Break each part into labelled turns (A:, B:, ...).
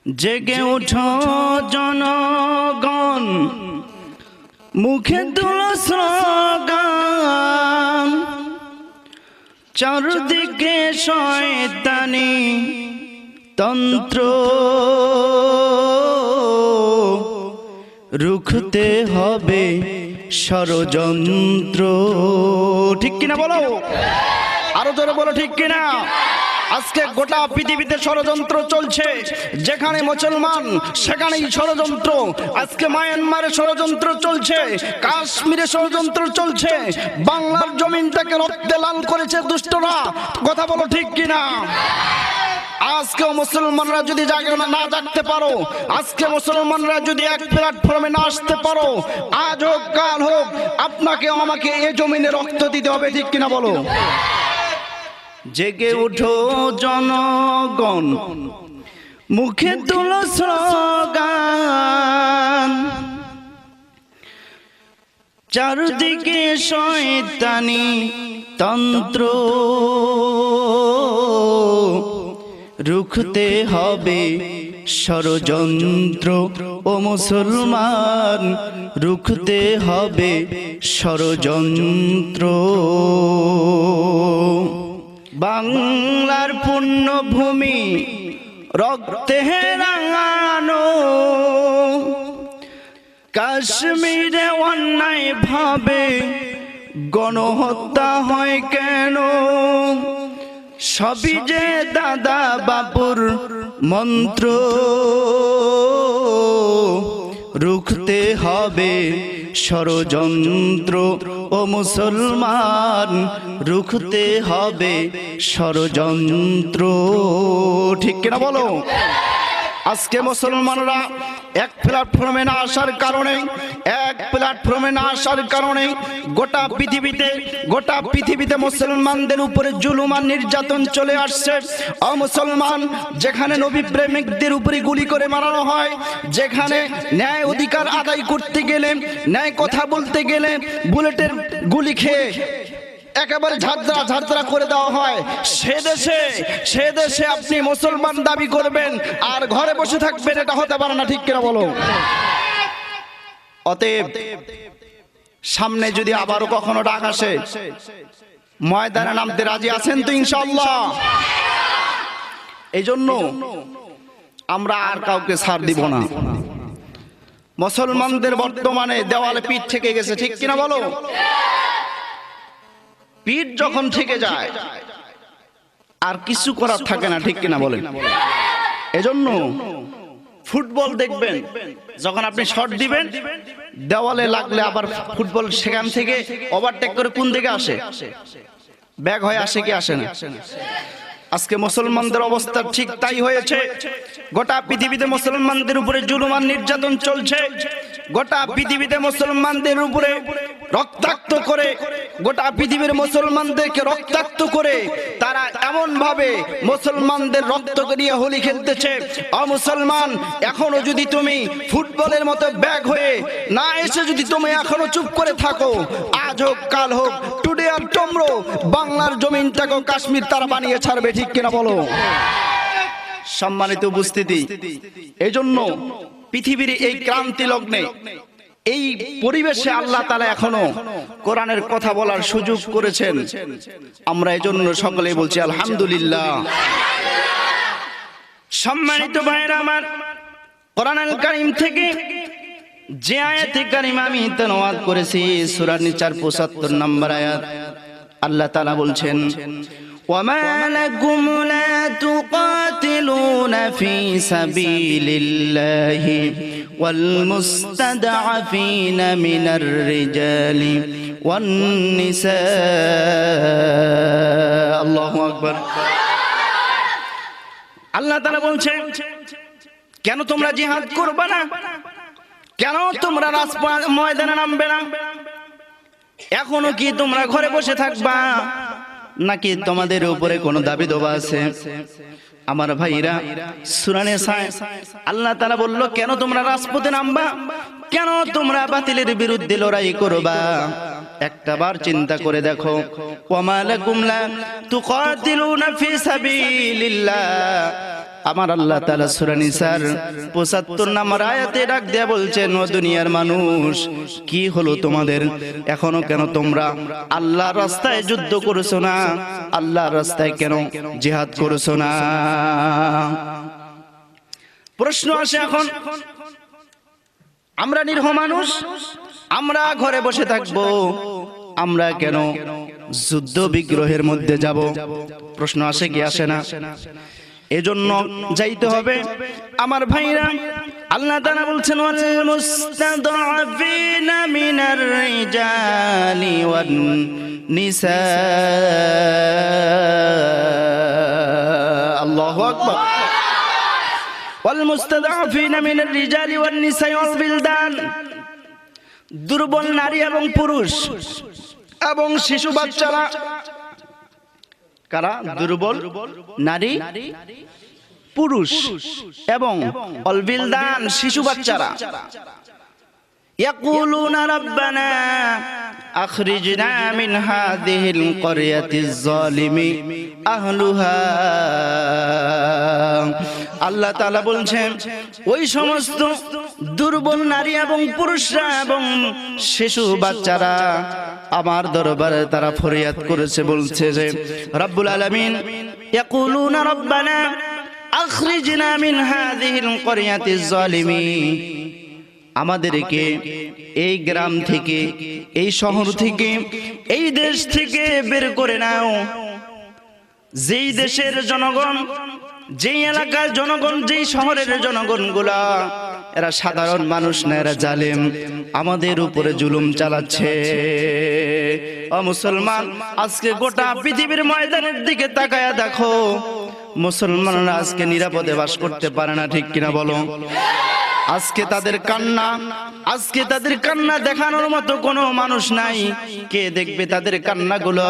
A: জেগে উঠো জনগণ, মুখে তুলো স্লোগান, চারদিকে শয়তানি তন্ত্র, রুখতে হবে ষড়যন্ত্র। ঠিক কিনা বলো, আরো জোরে বলো ঠিক কিনা। আজকে গোটা পৃথিবীতে ষড়যন্ত্র চলছে, যেখানে মুসলমান সেখানেই ষড়যন্ত্র। আজকে মায়ানমারে ষড়যন্ত্র চলছে, কাশ্মীরে ষড়যন্ত্র চলছে, বাংলার জমিনটাকে রক্তে লাল করেছে দুষ্টরা। কথা বলো ঠিক কিনা। আজকে মুসলমানরা যদি না জাগতে পারো, আজকে মুসলমানরা যদি এক প্ল্যাটফর্মে না আসতে পারো, আজ হোক কাল হোক আপনাকে আমাকে এই জমিনে রক্ত দিতে হবে। ঠিক কিনা বলো। জেগে উঠো জনগণ, মুখে তুলো স্লোগান, চারদিকে শয়তানি তন্ত্র, রুখতে হবে ষড়যন্ত্র। ও মুসলমান, রুখতে হবে ষড়যন্ত্র। বাংলার পুণ্যভূমি রক্তে রাঙানো, কাশ্মীরে অন্যায় ভাবে গণহত্যা হয় কেন? সবই যে দাদা বাবুর মন্ত্র, রুখতে হবে ষড়যন্ত্র। ও মুসলমান, রুখতে হবে ষড়যন্ত্র। ঠিক কিনা বলো। আজকে মুসলমানরা এক প্ল্যাটফর্মে না আসার কারণে গোটা পৃথিবীতে মুসলমানদের উপরে জুলুম আর নির্যাতন চলে আসছে। মুসলমান, যেখানে নবী প্রেমিকদের উপরে গুলি করে মারানো হয়, যেখানে ন্যায় অধিকার আদায় করতে গেলে, ন্যায় কথা বলতে গেলে বুলেটের গুলি খেয়ে একেবারে ঝাড়ঝাড় করে দেওয়া হয়, সে দেশে আপনি মুসলমান দাবি করবেন আর ঘরে বসে থাকবেন, এটা হতে পারে না। ঠিক কিনা বলো। অতএব সামনে যদি আবারও কখনো ডাক আসে, ময়দানে নামতে রাজি আছেন তো ইনশাআল্লাহ। এই জন্য আমরা আর কাউকে ছাড় দিব না। মুসলমানদের বর্তমানে দেওয়ালে পিঠ থেকে গেছে। ঠিক কিনা বলো। পিঠ যখন থেকে যায় আর কিছু করার থাকে না। ঠিক কিনা বলেন। এজন্য ফুটবল দেখবেন, যখন আপনি শট দিবেন দেওয়ালে লাগলে আবার ফুটবল সেখান থেকে ওভারটেক করে কোন দিকে আসে? ব্যাগ হয়ে আসে কি আসে না? আজকে মুসলমানদের অবস্থা ঠিক তাই হয়েছে। গোটা পৃথিবীতে মুসলমানদের উপরে জুলুম আর নির্যাতন চলছে। গোটা পৃথিবীতে মুসলমানদের উপরে রক্তাক্ত করে, গোটা পৃথিবীর মুসলমানদেরকে রক্তাক্ত করে তারা এমন ভাবে মুসলমানদের রক্ত নিয়ে হোলি খেলতেছে। মুসলমান, এখনো যদি তুমি ফুটবলের মতো ব্যাগ হয়ে না এসে যদি তুমি এখনো চুপ করে থাকো, আজ হোক কাল হোক, টুডে আর টুমরো বাংলার জমিনটাকে কাশ্মীর তারা বানিয়ে ছাড়বে। ঠিক কিনা বলো। সম্মানিত উপস্থিতি, এজন্য পৃথিবীর এই ক্রান্তি লগ্নে, এই পরিবেশে আল্লাহ তাআলা এখনো কোরআনের কথা বলার সুযোগ করেছেন। আমরা এজন্য সকলে বলছি আলহামদুলিল্লাহ। সম্মানিত ভাইরা আমার, কোরআনুল কারীম থেকে যে আয়াতে কারিমা আমি তেলাওয়াত করেছি, সূরা নিসার ৭৫ নম্বর আয়াত, আল্লাহ তাআলা বলছেন, وما لكم لا تقاتلون في سبيل الله والمستضعفين من الرجال والنساء। الله أكبر। আল্লাহ তাআলা বলছেন, কেন তোমরা জিহাদ করবে না? কেন তোমরা ময়দানে নামবে না? এখনো কি তোমরা ঘরে বসে থাকবা, নাকি তোমাদের উপরে কোনো দাবি দাবা আছে? আমার ভাইরা, সূরা নিসায় আল্লাহ তাআলা বলল, কেন তোমরা রাজপথে নামবা? কেন তোমরা বাতিলের বিরুদ্ধে লড়াই করবা? একটাবার চিন্তা করে দেখো, ওয়ামা লাকুম লা তুকাতিলুনা ফি সাবিলিল্লাহ, আমার আল্লাহ তাআলা সূরা নিসার ৭৫ নম্বর আয়াতে ডাক দিয়ে বলছেন, ও দুনিয়ার মানুষ, কি হলো তোমাদের? এখনো কেন তোমরা আল্লাহর রাস্তায় যুদ্ধ করছো না? আল্লাহর রাস্তায় কেন জিহাদ করছো না? প্রশ্ন আসে এখন, আমরা নিরীহ মানুষ, আমরা ঘরে বসে থাকবো, আমরা কেন যুদ্ধ বিগ্রহের মধ্যে যাব? প্রশ্ন আসে কি আসে না? এজন্য যাইতে হবে আমার ভাইরা। আল্লাহ তাআলা বলছেন, ওয়াল মুস্তাদআফিনা মিনার রিজালি ওয়ান নিসা। আল্লাহু আকবার। ওয়াল মুস্তাদআফিনা মিনার রিজালি ওয়ান নিসা ওয়াল বিলদান, দুর্বল নারী এবং পুরুষ এবং শিশু বাচ্চারা। কারা দুর্বল? নারী, পুরুষ এবং ওয়াল বিলদান, শিশু বাচ্চারা। ইয়াকুলুনা রাব্বানা আখরিজনা মিন হাযিহিল ক্বরিয়াতিজ যালিমি আহলুহা। আল্লাহ তাআলা বলছেন, ওই সমস্ত দুর্বল নারী এবং পুরুষরা এবং শিশু বাচ্চারা আমার দরবারে তারা ফরিয়াদ করেছে, বলছে যে রব্বুল আলামিন ইয়াকুলুনা রাব্বানা আখরিজনা মিন হাযিহিল ক্বরিয়াতিজ যালিমি, আমাদেরকে এই গ্রাম থেকে, এই শহর থেকে, এই দেশ থেকে বের করে নাও। যেই দেশের জনগণ, যেই এলাকার জনগণ, যেই শহরের জনগণগুলা এরা সাধারণ মানুষ না, এরা জালেম, আমাদের উপরে জুলুম চালাচ্ছে। ও মুসলমান, আজকে গোটা পৃথিবীর ময়দানের দিকে তাকায়া দেখো, মুসলমানরা আজকে নিরাপদে বাস করতে পারে না, ঠিক কিনা বলো? আজকে তাদের কান্না, আজকে তাদের কান্না দেখানোর মতো কোনো মানুষ নাই। কে দেখবে তাদের কান্নাগুলো?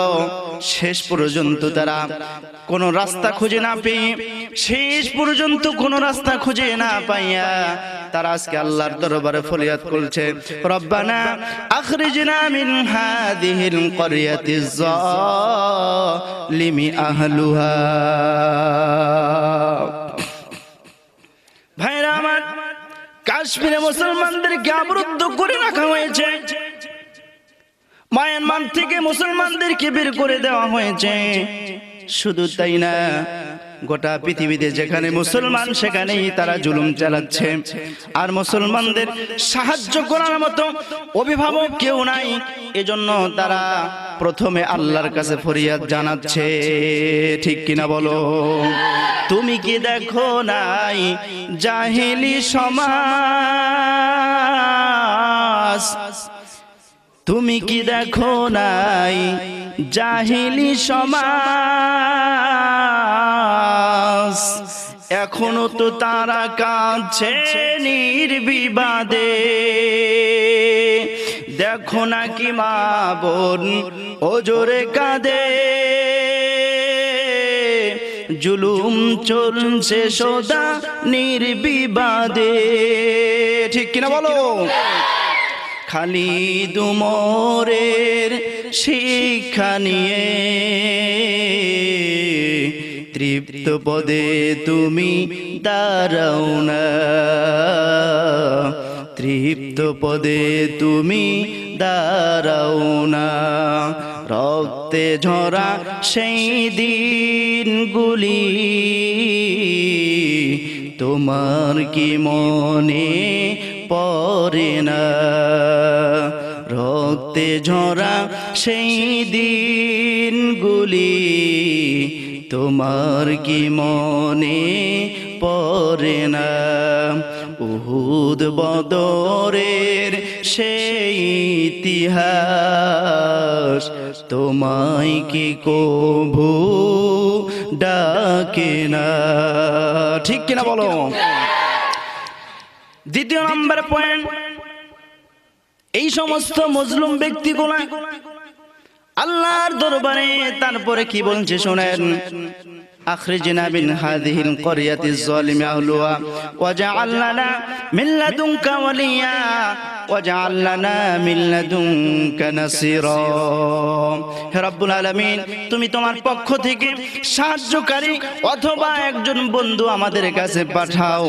A: শেষ পর্যন্ত তারা কোনো রাস্তা খুঁজে না পেয়ে, শেষ পর্যন্ত কোনো রাস্তা খুঁজে না পাইয়া তারা আজকে আল্লাহর দরবারে ফরিয়াদ করছে, রব্বানা আখরিজনা মিন হাযিহিল ক্বরিয়াতিজ যালিমি আহলুহা। ভাইরা আমার, কাশ্মীরে মুসলমানদেরকে অবরুদ্ধ করে রাখা হয়েছে, মায়ানমার থেকে মুসলমানদেরকে বের করে দেওয়া হয়েছে। শুধু তাই না, গোটা পৃথিবীতে যেখানে মুসলমান সেখানেই তারা জুলুম চালাচ্ছে। আর মুসলমানদের সাহায্য করার মতো অভিভাবক কেউ নাই, এজন্য তারা প্রথমে আল্লাহর কাছে ফরিয়াদ জানাচ্ছে, ঠিক কিনা বলো? তুমি কি দেখো নাই জাহেলি সমাজ? তুমি কি দেখো নাই জাহেলি সমাজ? এখনো তো তারা কাঁদছে নির্বিবাদে। দেখো নাকি মা বোন ওজোরে কাঁদে, জুলুম চলছে সদা নির্বিবাদে, ঠিক কিনা বলো? খালিদ উমরের শিক্ষা নিয়ে তৃপ্ত পদে তুমি দাঁড়াও না, তৃপ্ত পদে তুমি দাঁড়াও না। রক্তে ঝরা সেই দিনগুলি তোমার কি মনে পড়ে না? রক্তে ঝরা সেই দিনগুলি তোমার কি মনে পড়ে না? উহুদ বদরের সেই ইতিহাস তোমায় কি কভু ডাকে না, ঠিক কিনা বলো? দ্বিতীয় নম্বর পয়েন্ট, এই সমস্ত মজলুম ব্যক্তিগুলো আল্লাহর দরবারে তারপরে কি বলছে শোনেন, আখরিজনা মিন হাযিহিল ক্বরিয়াতিজ যালিমি আহলুহা ওয়াজআল লানা মিন লাদুনকা ওয়ালিয়া। ওয়াজআল লানা মিন লাদুনকা নাসীরা। হে রব্বুল আলামিন, তুমি তোমার পক্ষ থেকে সাহায্যকারী অথবা একজন বন্ধু আমাদের কাছে পাঠাও।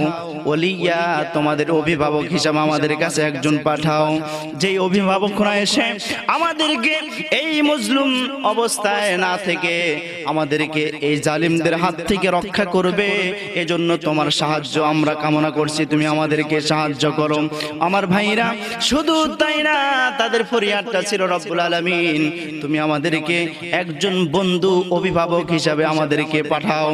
A: ওলিয়া, তোমাদের অভিভাবক হিসাবে আমাদের কাছে একজন পাঠাও, যেই অভিভাবকরা এসে আমাদেরকে এই মজলুম অবস্থায় না থেকে আমাদেরকে এই জালিমদের হাত থেকে রক্ষা করবে। এজন্য তোমার সাহায্য আমরা কামনা করছি, তুমি আমাদেরকে সাহায্য করো। আমার ভাইরা, শুধু তাই না, তাদের ফরিয়াদটা ছিল রব্বুল আলামিন, তুমি আমাদেরকে একজন বন্ধু অভিভাবক হিসাবে আমাদেরকে পাঠাও,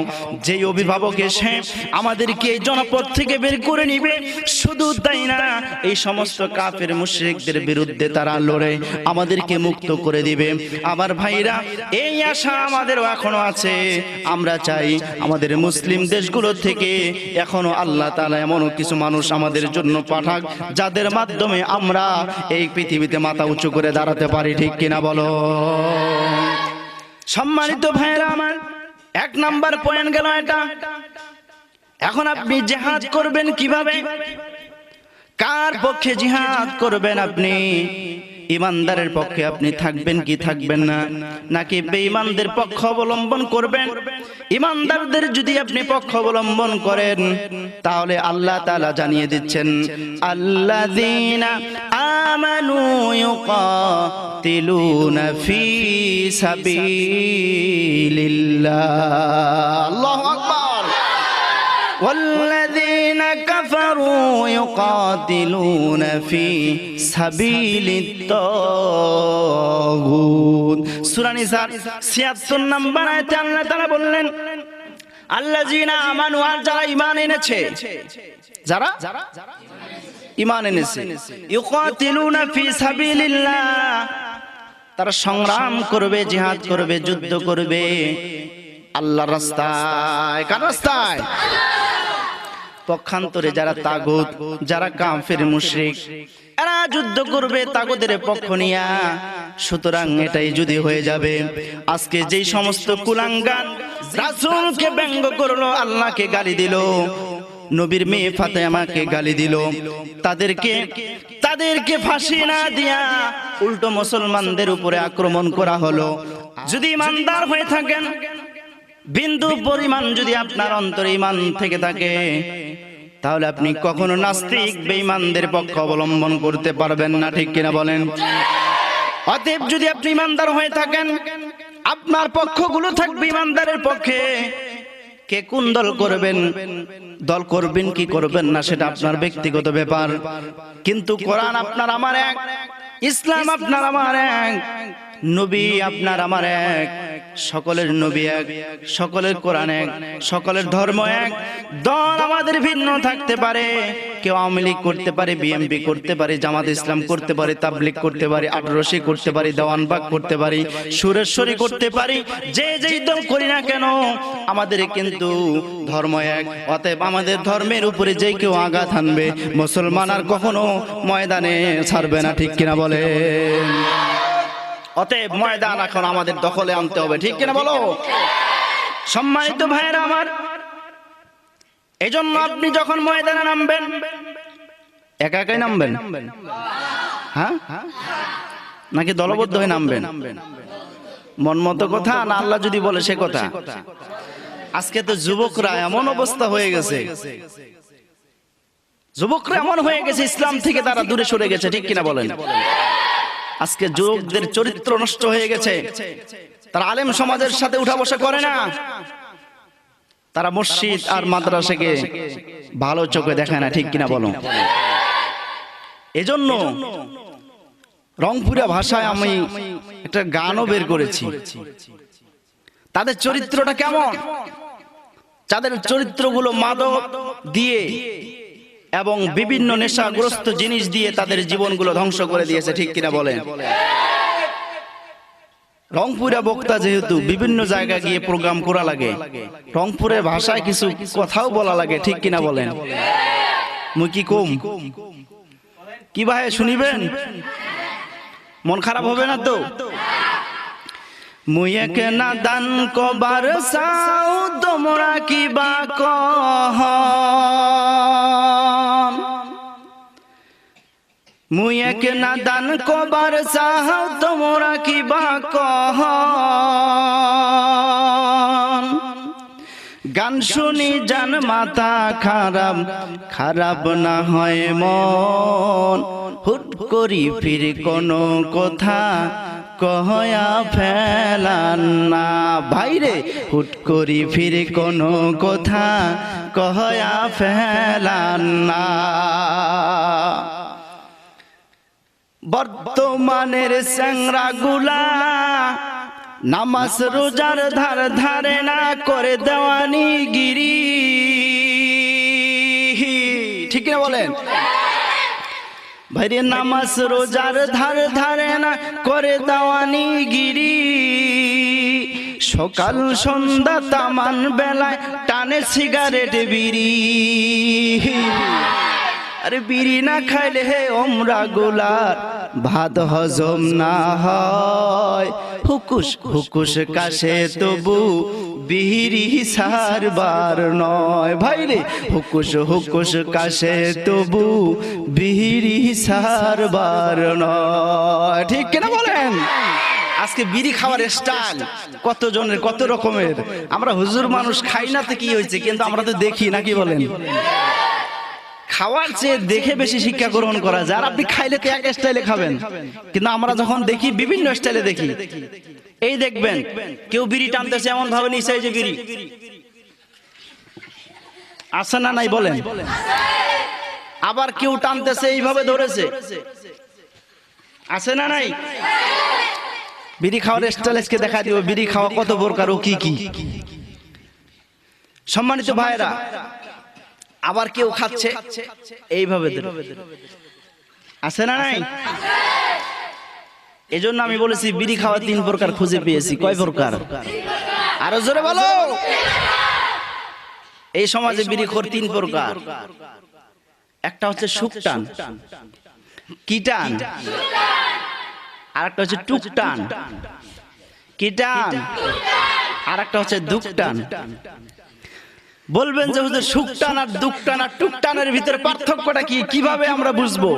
A: যেই অভিভাবক এসে আমাদেরকে এই জনপদ থেকে বের করে নিবে। শুধু তাই না, এই সমস্ত কাফের মুশরিকদের বিরুদ্ধে তারা লড়ে আমাদেরকে মুক্ত করে দিবে। আমার ভাইরা, এই আশা আমাদেরও এখনো আছে। আমরা চাই আমাদের মুসলিম দেশগুলো থেকে এখনো আল্লাহ তাআলা এমন কিছু মানুষ আমাদের জন্য পাঠাক, যাদের মাধ্যমে আমরা এই পৃথিবীতে মাথা উঁচু করে দাঁড়াতে পারি। ঠিক কিনা বলো? সম্মানিত ভাইরা আমার, 1 নাম্বার পয়েন্ট গেল এটা। এখন আপনি জিহাদ করবেন কিভাবে? কার পক্ষে জিহাদ করবেন আপনি? ইমানদারের পক্ষে আপনি থাকবেন কি থাকবেন না, নাকি বেঈমানদের পক্ষ অবলম্বন করবেন? ইমানদারদের যদি আপনি পক্ষ অবলম্বন করেন, তাহলে আল্লাহ তাআলা জানিয়ে দিচ্ছেন, আল্লাযীনা আমানু ইউকাতিলুনা ফি সাবিলিল্লাহ। আল্লাহু আকবার। والذين كفروا يقاتلون في سبيل الطاغوت। সূরা নিসা ৭৬ নম্বর আয়াতে আল্লাহ তাআলা বললেন, আল্লাযীনা আমানু, আর যারা ঈমান এনেছে, যারা ঈমান এনেছে, ইউকাতিলুনা ফি সাবিলিল্লাহ, তারা সংগ্রাম করবে, জিহাদ করবে, যুদ্ধ করবে আল্লাহর রাস্তায়। কার রাস্তায়? পক্ষান্তরে যারা তাগুত, যারা কাফের মুশরিক, এরা যুদ্ধ করবে তাগুতের পক্ষ নিয়া। সুতরাং এটাই যদি হয়ে যাবে, আজকে যেই সমস্ত কুলাঙ্গার রাসূলকে ব্যঙ্গ করলো, আল্লাহকে গালি দিল, নবীর মেয়ে ফাতেমাকে গালি দিল, তাদেরকে ফাঁসি না দিয়া উল্টো মুসলমানদের উপরে আক্রমণ করা হলো। যদি ইমানদার হয়ে থাকেন, বিন্দু পরিমাণ যদি আপনার অন্তরে ঈমান থেকে থাকে, তাহলে আপনি কখনো নাস্তিক বেঈমানদের পক্ষ অবলম্বন করতে পারবেন না। ঠিক কিনা বলেন? অতএব যদি আপনি ঈমানদার হয়ে থাকেন, আপনার পক্ষগুলো থাকবে ঈমানদারের পক্ষে। কে কোন দল করবেন, দল করবেন কি করবেন না, সেটা আপনার ব্যক্তিগত ব্যাপার। কিন্তু কোরআন আপনার আমার এক, ইসলাম আপনার আমার এক, নবী আপনার আমার এক, সকলের নবী এক, সকলের কোরআন এক, সকলের ধর্ম এক। দল আমাদের ভিন্ন থাকতে পারে, কেউ আওয়ামী লীগ করতে পারে, বিএনপি করতে পারে, জামাত ইসলাম করতে পারে, তাবলীগ করতে পারে, আটরশি করতে পারে, দেওয়ানবাগ করতে পারি, সুরেশ্বরী করতে পারি, যে যেই দল করি না কেন, আমাদের কিন্তু ধর্ম এক। অতএব আমাদের ধর্মের উপরে যে কেউ আঘাত হানবে, মুসলমান আর কখনো ময়দানে ছাড়বে না। ঠিক কিনা বলেন? অতএব ময়দান এখন আমাদের দখলে আনতে হবে। ঠিক কিনা বলো? সম্মানিত ভাইয়েরা আমার, এজন্য আপনি যখন ময়দানে নামবেন, একা একাই নামবেন? হ্যাঁ, নাকি দলবদ্ধ হয়ে নামবেন? মন মতো কথা না আল্লাহ যদি বলে সে কথা? আজকে তো যুবকরা এমন অবস্থা হয়ে গেছে, যুবকরা এমন হয়ে গেছে, ইসলাম থেকে তারা দূরে সরে গেছে। ঠিক কিনা বলেন? আজকে যুবকদের চরিত্র নষ্ট হয়ে গেছে, তারা আলেম সমাজের সাথে উঠা বসা করে না, তারা মসজিদ আর মাদ্রাসাকে ভালো চোখে দেখে না। ঠিক কিনা বলো? এজন্য রংপুরা ভাষায় আমি একটা গানও বের করেছি। তাদের চরিত্রটা কেমন, তাদের চরিত্রগুলো মাদক দিয়ে এবং বিভিন্ন নেশাগ্রস্ত জিনিস দিয়ে তাদের জীবনগুলো ধ্বংস করে দিয়েছে। ঠিক কিনা বলেন? রংপুরা বক্তা যেহেতু বিভিন্ন জায়গায় গিয়ে প্রোগ্রাম করা লাগে, রংপুরের ভাষায় কিছু কথাও বলা লাগে। ঠিক কিনা বলেন? মুই কি কম কি ভাই শুনিবেন? মন খারাপ হবে না তো? মুই এক নাদান কবার চাও, তোমরা কি বা কহ, মুই এক না দান কবার চাও তোমরা কি বা কহ গান শুনি জান মাথা খারাপ খারাপ না হয় মন হুট করি ফির কোনো কথা কহয়া ফেলান না ভাইরে হুট করি ফির কোনো কথা কহয়া ফেলান না বর্তমানের চ্যাংরা গুলা নামাজ রোজার ধার ধারে না করে দেওয়ানি গিরি ঠিক না বলেন ভাইরে নামাজ রোজার ধার ধারে না করে দেওয়ানি গিরি সকাল সন্ধ্যা তামান বেলায় টানে সিগারেট বিড়ি আরে বিড়ি না খাইলে হে ওমরা গোলার ভাত হজম না হয় হুকুস হুকুস কাশে তবু বিড়ি সারবার নয় ভাইরে হুকুস হুকুস কাশে তবু বিড়ি সারবার নয় ঠিক কিনা বলেন আজকে বিড়ি খাওয়ার স্টাইল কত জনের কত রকমের আমরা হুজুর মানুষ খাই না তো কি হয়েছে কিন্তু আমরা তো দেখি নাকি বলেন খাওয়ার চেয়ে দেখে বেশি শিক্ষা গ্রহণ করা যায় আর আপনি খাইলে তো এক স্টাইলে খাবেন কিন্তু আমরা যখন দেখি বিভিন্ন স্টাইলে দেখি এই দেখবেন কেউ বিড়ি টানতেছে এমন ভাবে নিচে যে বিড়ি আছে না নাই বলেন আবার কেউ টানতেছে এইভাবে ধরেছে আছে না নাই বিড়ি খাওয়ার স্টাইলকে দেখা দিব বিড়ি খাওয়া কত প্রকার ও কি কি সম্মানিত ভাইরা আবার কেউ খাচ্ছে এইভাবে আছে না নাই এজন্য আমি বলেছি বিড়ি খাওয়া 3 প্রকার খুঁজে পেয়েছি কয় প্রকার আরো জোরে বলো এই সমাজে বিড়িখোর 3 প্রকার একটা হচ্ছে সুকটান কিটান আরেকটা হচ্ছে টুকটান কিটান আরেকটা হচ্ছে দুকটান বলবেন যে হুজুর সুকটান আর দুকটান আর টুকটানের ভিতরে পার্থক্যটা কি কিভাবে আমরা বুঝবো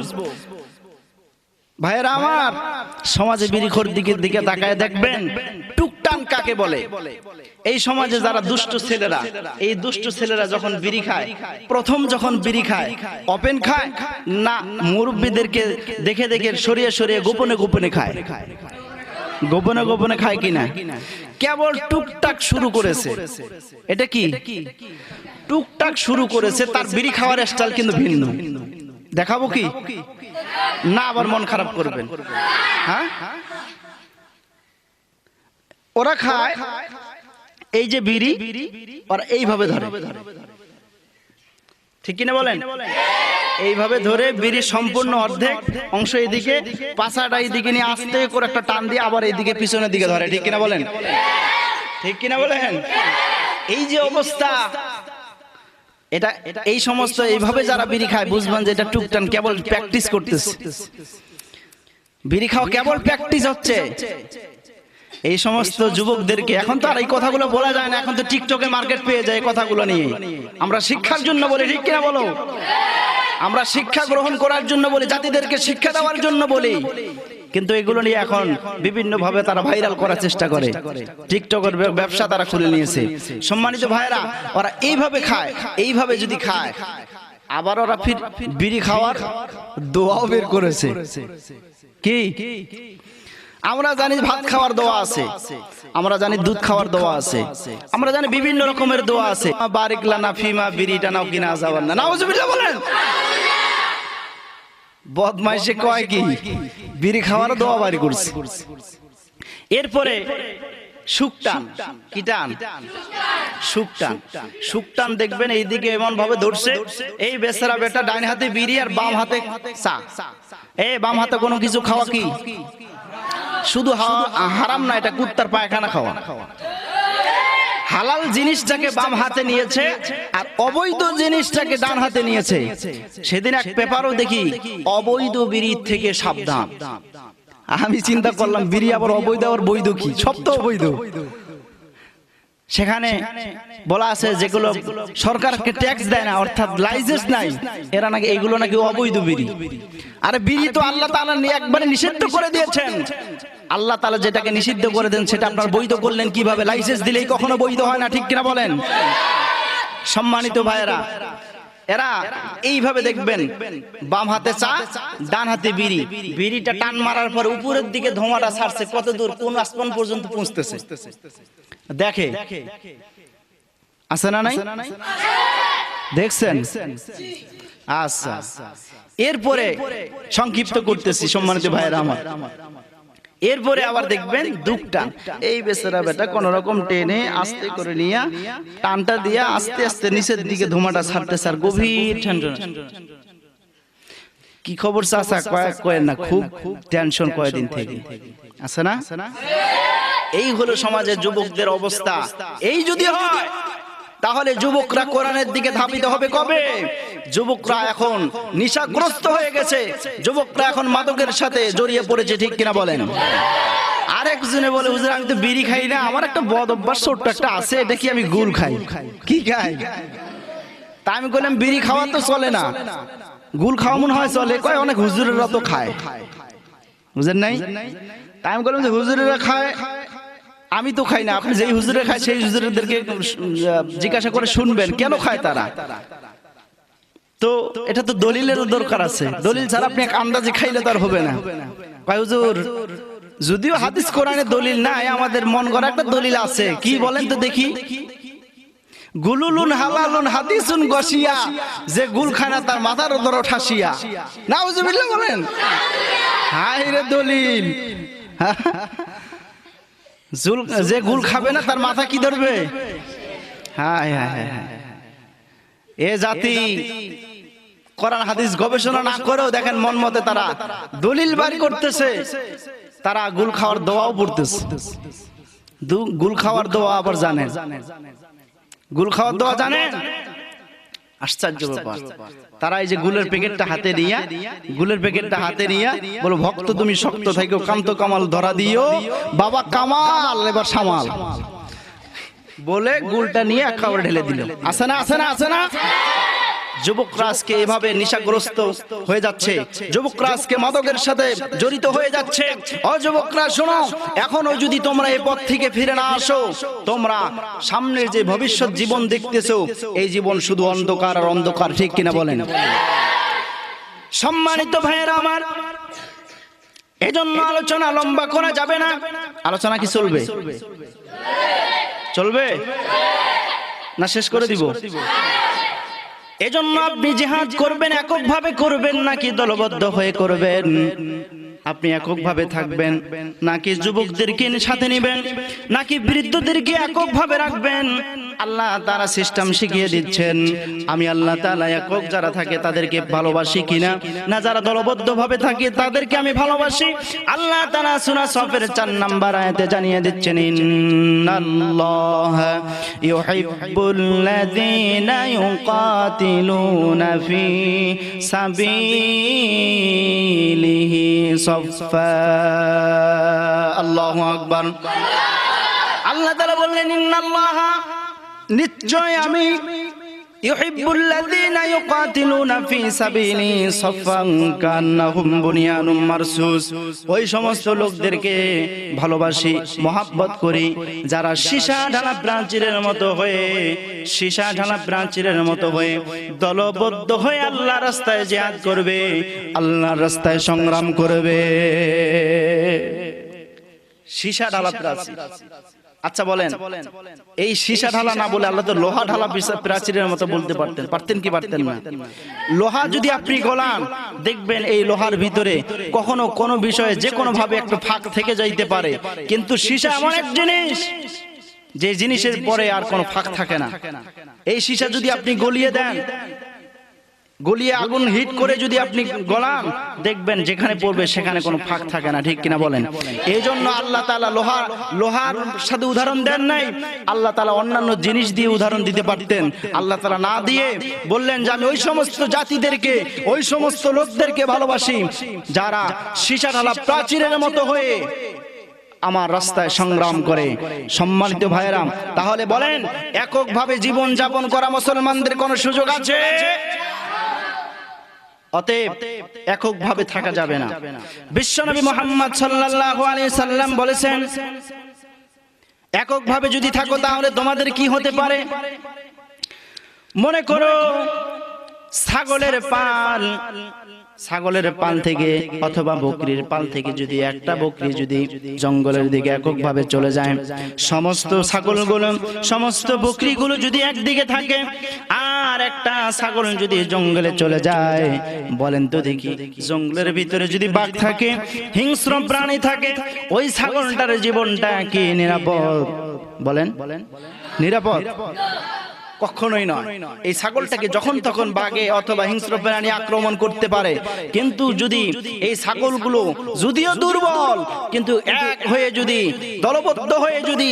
A: ভাইরা আমার সমাজে বিড়িখোর দিকে তাকায় দেখবেন টুকটান কাকে বলে এই সমাজে যারা দুষ্ট ছেলেরা এই দুষ্ট ছেলেরা যখন বিড়ি খায় প্রথম যখন বিড়ি খায় ওপেন খায় না মুরব্বিদেরকে দেখে দেখে সরিয়ে সরিয়ে গোপনে গোপনে খায় গোপনে গোপনে খায় কিনা কেবল টুকটাক শুরু করেছে এটা কি টুকটাক শুরু করেছে তার বিড়ি খাওয়ার স্টাইল কিন্তু ভিন্ন দেখাবো কি না আবার মন খারাপ করবেন হ্যাঁ ওরা খায় এই যে বিড়ি ওরা এইভাবে ধরে ঠিক কিনা বলেন এইভাবে ধরে বিড়ি সম্পূর্ণ অর্ধেক অংশ এইদিকে পাছাটা এইদিকে নিয়ে আস্তে করে একটা টান দিয়ে আবার এইদিকে পিছনের দিকে ধরে ঠিক কিনা বলেন ঠিক কিনা বলেন এই যে অবস্থা এটা এই সমস্ত এইভাবে যারা বিড়ি খায় বুঝবেন যে এটা টুকটান কেবল প্র্যাকটিস করতেছে বিড়ি খাওয়া কেবল প্র্যাকটিস হচ্ছে এই সমস্ত যুবকদেরকে এখন তো আর এই কথাগুলো বলা যায় না এখন তো টিকটকে মার্কেট পেয়ে যায় কথাগুলো নিয়ে আমরা শিক্ষার জন্য বলি ঠিক কিনা বলো আমরা শিক্ষা গ্রহণ করার জন্য বলি জাতিদেরকে শিক্ষা দেওয়ার জন্য বলি কিন্তু এগুলো নিয়ে এখন বিভিন্ন ভাবে তারা ভাইরাল করার চেষ্টা করে টিকটকের ব্যবসা তারা খুলে নিয়েছে সম্মানিত ভাইরা ওরা এইভাবে খায় এইভাবে যদি খায় আবার ওরা ফির বিড়ি খাওয়ার দোয়াও বের করেছে কি আমরা জানি ভাত খাওয়ার দোয়া আছে আমরা জানি দুধ খাওয়ার দোয়া আছে আমরা জানি বিভিন্ন রকমের দোয়া আছে বারিক লানা ফিমা বিড়িটা নাও কিনা যাবেন না নাউজুবিল্লাহ বলেন বদমাইশে কয় কি বিড়ি খাওয়ার দোয়া বাড়ি করছে এরপরে সুকটান কিটান সুকটান সুকটান দেখবেন এইদিকে এমন ভাবে ধরছে এই বেচারা বেটা ডান হাতে বিড়ি আর বাম হাতে চা এই বাম হাতে কোনো কিছু খাওয়া কি শুধু হারাম না এটা কুত্তার পায়খানা খাওয়া হালাল জিনিসটাকে বাম হাতে নিয়েছে আর অবৈধ জিনিসটাকে ডান হাতে নিয়েছে সেদিন এক পেপারও দেখি অবৈধ বিড়ি থেকে সাবধান আমি চিন্তা করলাম বিড়ি আবার অবৈধ আর বৈধ কি সব তো অবৈধ সেখানে বলা আছে যেগুলো সরকারকে ট্যাক্স দেয় না, অর্থাৎ লাইসেন্স নাই, এরা নাকি এইগুলো নাকি অবৈধ বিড়ি। আরে বিড়ি তো আল্লাহ তাআলা একবারে নিষিদ্ধ করে দিয়েছেন। আল্লাহ তাআলা যেটাকে নিষিদ্ধ করে দেন সেটা আপনার বৈধ করলেন কিভাবে? লাইসেন্স দিলেই কখনো বৈধ হয় না, ঠিক কিনা বলেন? সম্মানিত ভাইয়েরা, এরা এইভাবে দেখবেন, বাম হাতে চা, ডান হাতে বিড়ি, বিড়িটা টান মারার পর উপরের দিকে ধোঁয়াটা ছাড়ছে, কত দূর, কোন আসমান পর্যন্ত পৌঁছতেছে দেখে, আছে না নাই? দেখছেন? আচ্ছা, এরপরে সংক্ষিপ্ত করতেছি সম্মানিত ভাইয়েরা আমার। এরপরে আবার দেখবেন দুঃখটা, এই বেচারা বেটা কোন রকম টেনে আস্তে করে নিয়ে টানটা দিয়া আস্তে আস্তে নিচের দিকে ধোঁয়াটা ছাড়তেছে, আর গভীর ঠান্ডা। কি খবর চাচা? কয়েন না, খুব টেনশন কয়েকদিন থেকে, আছে না? এই হলো সমাজের যুবকদের অবস্থা। এই যদি হয় তাহলে যুবকরা কোরআনের দিকে ধাবিত হবে কবে? যুবকরা এখন নেশাগ্রস্ত হয়ে গেছে, যুবকরা এখন মাদকের সাথে জড়িয়ে পড়েছে, ঠিক কিনা বলেন? আরেকজনে বলে, হুজুর আমি তো বিড়ি খাই না, আমার একটা বদ অভ্যাস ছোট্ট একটা আছে, এটা কি আমি গুল খাই। কি খাই? তা আমি বললাম বিড়ি খাওয়া তো চলে না, গুল খাওয়া মনে হয় চলে। কয় অনেক হুজুরেরা তো খায়, বুঝেন নাই? তাই আমি বললাম যে হুজুরেরা খায়, আমি তো খাই না। আপনি যেই হুজুরে খায় সেই হুজুরদেরকে জিজ্ঞাসা করে শুনবেন কেন খায় তারা। তো এটা তো দলিলের দরকার আছে, দলিল ছাড়া আপনি এক আন্দাজে খাইলে তার হবে না। কয় হুজুর যদিও হাদিস কোরআনে দলিল নাই, আমাদের মন গড়া একটা দলিল আছে। কি বলেন তো দেখি? গুলুলুন হালালুন হাদিসুন গসিয়া, যে গুল খায় না তার মাথার উপর ঠাসিয়া। নাউজুবিল্লাহ বলেন। হায় রে দলিল, যে গুল খাবে না তার মাথা কি ধরবে? হায় হায় হায়, এ জাতি কোরআন হাদিস গবেষণা না করেও দেখেন মন মতে তারা দলিল বাড়ি করতেছে, তারা গুল খাওয়ার দোয়াও পড়তেছে। গুল খাওয়ার দোয়া আবার জানেন? গুল খাওয়ার দোয়া জানেন? আশ্চর্য ব্যাপার। তারা এই যে গুলের প্যাকেটটা হাতে নিয়া বলো, ভক্ত তুমি শক্ত থাকো, কান্ত কামাল ধরা দিও, বাবা কামাল এবার সামাল বলে গুলটা নিয়ে এক খাবার ঢেলে দিল। আছে না? আছে না? আছে না? যুবকরা আজকে এভাবে নেশাগ্রস্ত হয়ে যাচ্ছে, যুবকরা আজকে মাদকের সাথে জড়িত হয়ে যাচ্ছে। ও যুবকরা শোনো, এখনো যদি তোমরা এই পথ থেকে ফিরে না আসো, তোমরা সামনের যে ভবিষ্যৎ জীবন দেখতেছো, এই জীবন শুধু অন্ধকার আর অন্ধকার, ঠিক কিনা বলেন? সম্মানিত ভাইয়েরা আমার, এজন্য আলোচনা লম্বা করা যাবে না। আলোচনা কি চলবে? চলবে না শেষ করে দিব? এজন্য আপনি জিহাদ করবেন, এককভাবে করবেন নাকি দলবদ্ধ হয়ে করবেন? আপনি এককভাবে থাকবেন নাকি যুবকদেরকে সাথে নেবেন নাকি বৃদ্ধদেরকে এককভাবে রাখবেন? আল্লাহ তাআলা সিস্টেম শিখিয়ে দিচ্ছেন। আমি আল্লাহ তাআলা একক যারা থাকে তাদেরকে ভালোবাসি কিনা, না যারা দলবদ্ধভাবে থাকে তাদেরকে আমি ভালোবাসি। আল্লাহ তাআলা সূরা সফের 4 নম্বর আয়াতে জানিয়ে দিচ্ছেন, ইন্নাল্লাহা ইউহিব্বুল্লাযীনা ইউকাতিলুনা ফি সাবিলিহি সাফফা। আল্লাহু আকবার। আল্লাহ তাআলা বললেন, ইন্নাল্লাহা, নিশ্চয় আমি, ইউহিব্বুল্লাযীনা ইউকাতিলুনা ফি সাবিলি সাফফান কান্নাহুম বুনিয়ানুম মারসুস, ওই সমস্ত লোকদেরকে ভালোবাসি, মহব্বত করি যারা সীসা ঢালা প্রাচীরের মতো হয়ে দলবদ্ধ হয়ে আল্লাহর রাস্তায় জিহাদ করবে, আল্লাহর রাস্তায় সংগ্রাম করবে। সীসা ঢালা প্রাচীর। আচ্ছা বলেন, এই সীসা ঢালা না বলে আল্লাহ তো লোহা ঢালা প্রাচীরের মতো বলতে পারতেন কি পারতেন না? লোহা যদি আপনি গলান, দেখবেন এই লোহার ভিতরে কখনো কোনো বিষয়ে যে কোনো ভাবে একটা ফাঁক থেকে যাইতে পারে, কিন্তু সীসা এমন এক জিনিস যে জিনিসের পরে আর কোনো ফাঁক থাকে না। এই সীসা যদি আপনি গলিয়ে দেন, গলিয়ে আগুন হিট করে যদি আপনি গলান, দেখবেন যেখানে পড়বে সেখানে কোনো ফাঁক থাকে না, ঠিক কিনা বলেন? এই জন্য আল্লাহ তাআলা লোহার সাথে উদাহরণ দেন নাই, আল্লাহ তাআলা অন্যান্য জিনিস দিয়ে উদাহরণ দিতে পারতেন। আল্লাহ তাআলা না দিয়ে বললেন যে আমি ওই সমস্ত জাতিদেরকে, ওই সমস্ত লোকদেরকে ভালোবাসি যারা সীসা ঢালা প্রাচীরের মতো হয়ে আমার রাস্তায় সংগ্রাম করে। সম্মানিত ভাইরা, তাহলে বলেন এককভাবে জীবন যাপন করা মুসলমানদের কোনো সুযোগ আছে? অতএব এককভাবে থাকা যাবে না। বিশ্বনবী মুহাম্মদ সাল্লাল্লাহু আলাইহি সাল্লাম বলেছেন, এককভাবে যদি থাকো তাহলে তোমাদের কি হতে পারে? মনে করো ছাগলের পাল থেকে অথবা বকরির পাল থেকে যদি একটা বকরি যদি জঙ্গলের দিকে এককভাবে চলে যায়, সমস্ত ছাগলগুলো সমস্ত বকরিগুলো যদি একদিকে থাকে, আর একটা ছাগল যদি জঙ্গলে চলে যায়, বলেন তো দেখি জঙ্গলের ভিতরে যদি বাঘ থাকে, হিংস্র প্রাণী থাকে, ওই ছাগলটার জীবনটা কি নিরাপদ? বলেন নিরাপদ? কখনোই নয়। এই ছাগলটাকে যখন তখন বাঘে অথবা হিংস্র প্রাণী আক্রমণ করতে পারে, কিন্তু যদি এই ছাগলগুলো যদিও দুর্বল কিন্তু এক হয়ে যদি দলবদ্ধ হয়ে যদি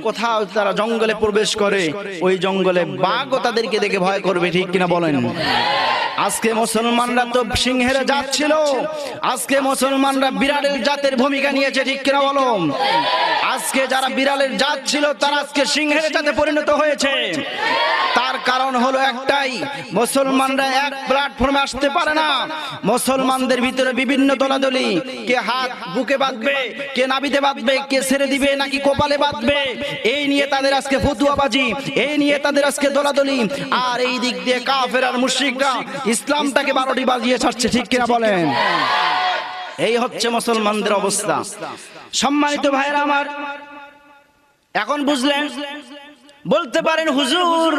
A: কোথাও তারা জঙ্গলে প্রবেশ করে, ওই জঙ্গলে বাঘও তাদেরকে দেখে ভয় করবে, ঠিক কিনা বলেন? আজকে মুসলমানরা তো সিংহের জাত ছিল, আজকে মুসলমানরা বিড়ালের জাতের ভূমিকা নিয়েছে, ঠিক কিনা বলো? আজকে যারা বিড়ালের জাত ছিল তারা আজকে সিংহের জাতে পরিণত হয়েছে। তার কারণ হলো একটাই, মুসলমানরা এক প্ল্যাটফর্মে আসতে পারে না। মুসলমানদের ভিতরে বিভিন্ন দলাদলি, কে হাত বুকে বাঁধবে, কে নাভিতে বাঁধবে, কে ছেড়ে দিবে নাকি কপালে বাঁধবে, এই নিয়ে তাদের আজকে ফতুয়াবাজি, এই নিয়ে তাদের আজকে দলাদলি। আর এই দিক দিয়ে কাফের আর মুশরিকরা ইসলামটাকে 12টি বাজিয়ে ছাড়ছে, ঠিক কিনা বলেন? এই হচ্ছে মুসলমানদের অবস্থা। সম্মানিত ভাইরা আমার, এখন বুঝলেন? বলতে পারেন হুজুর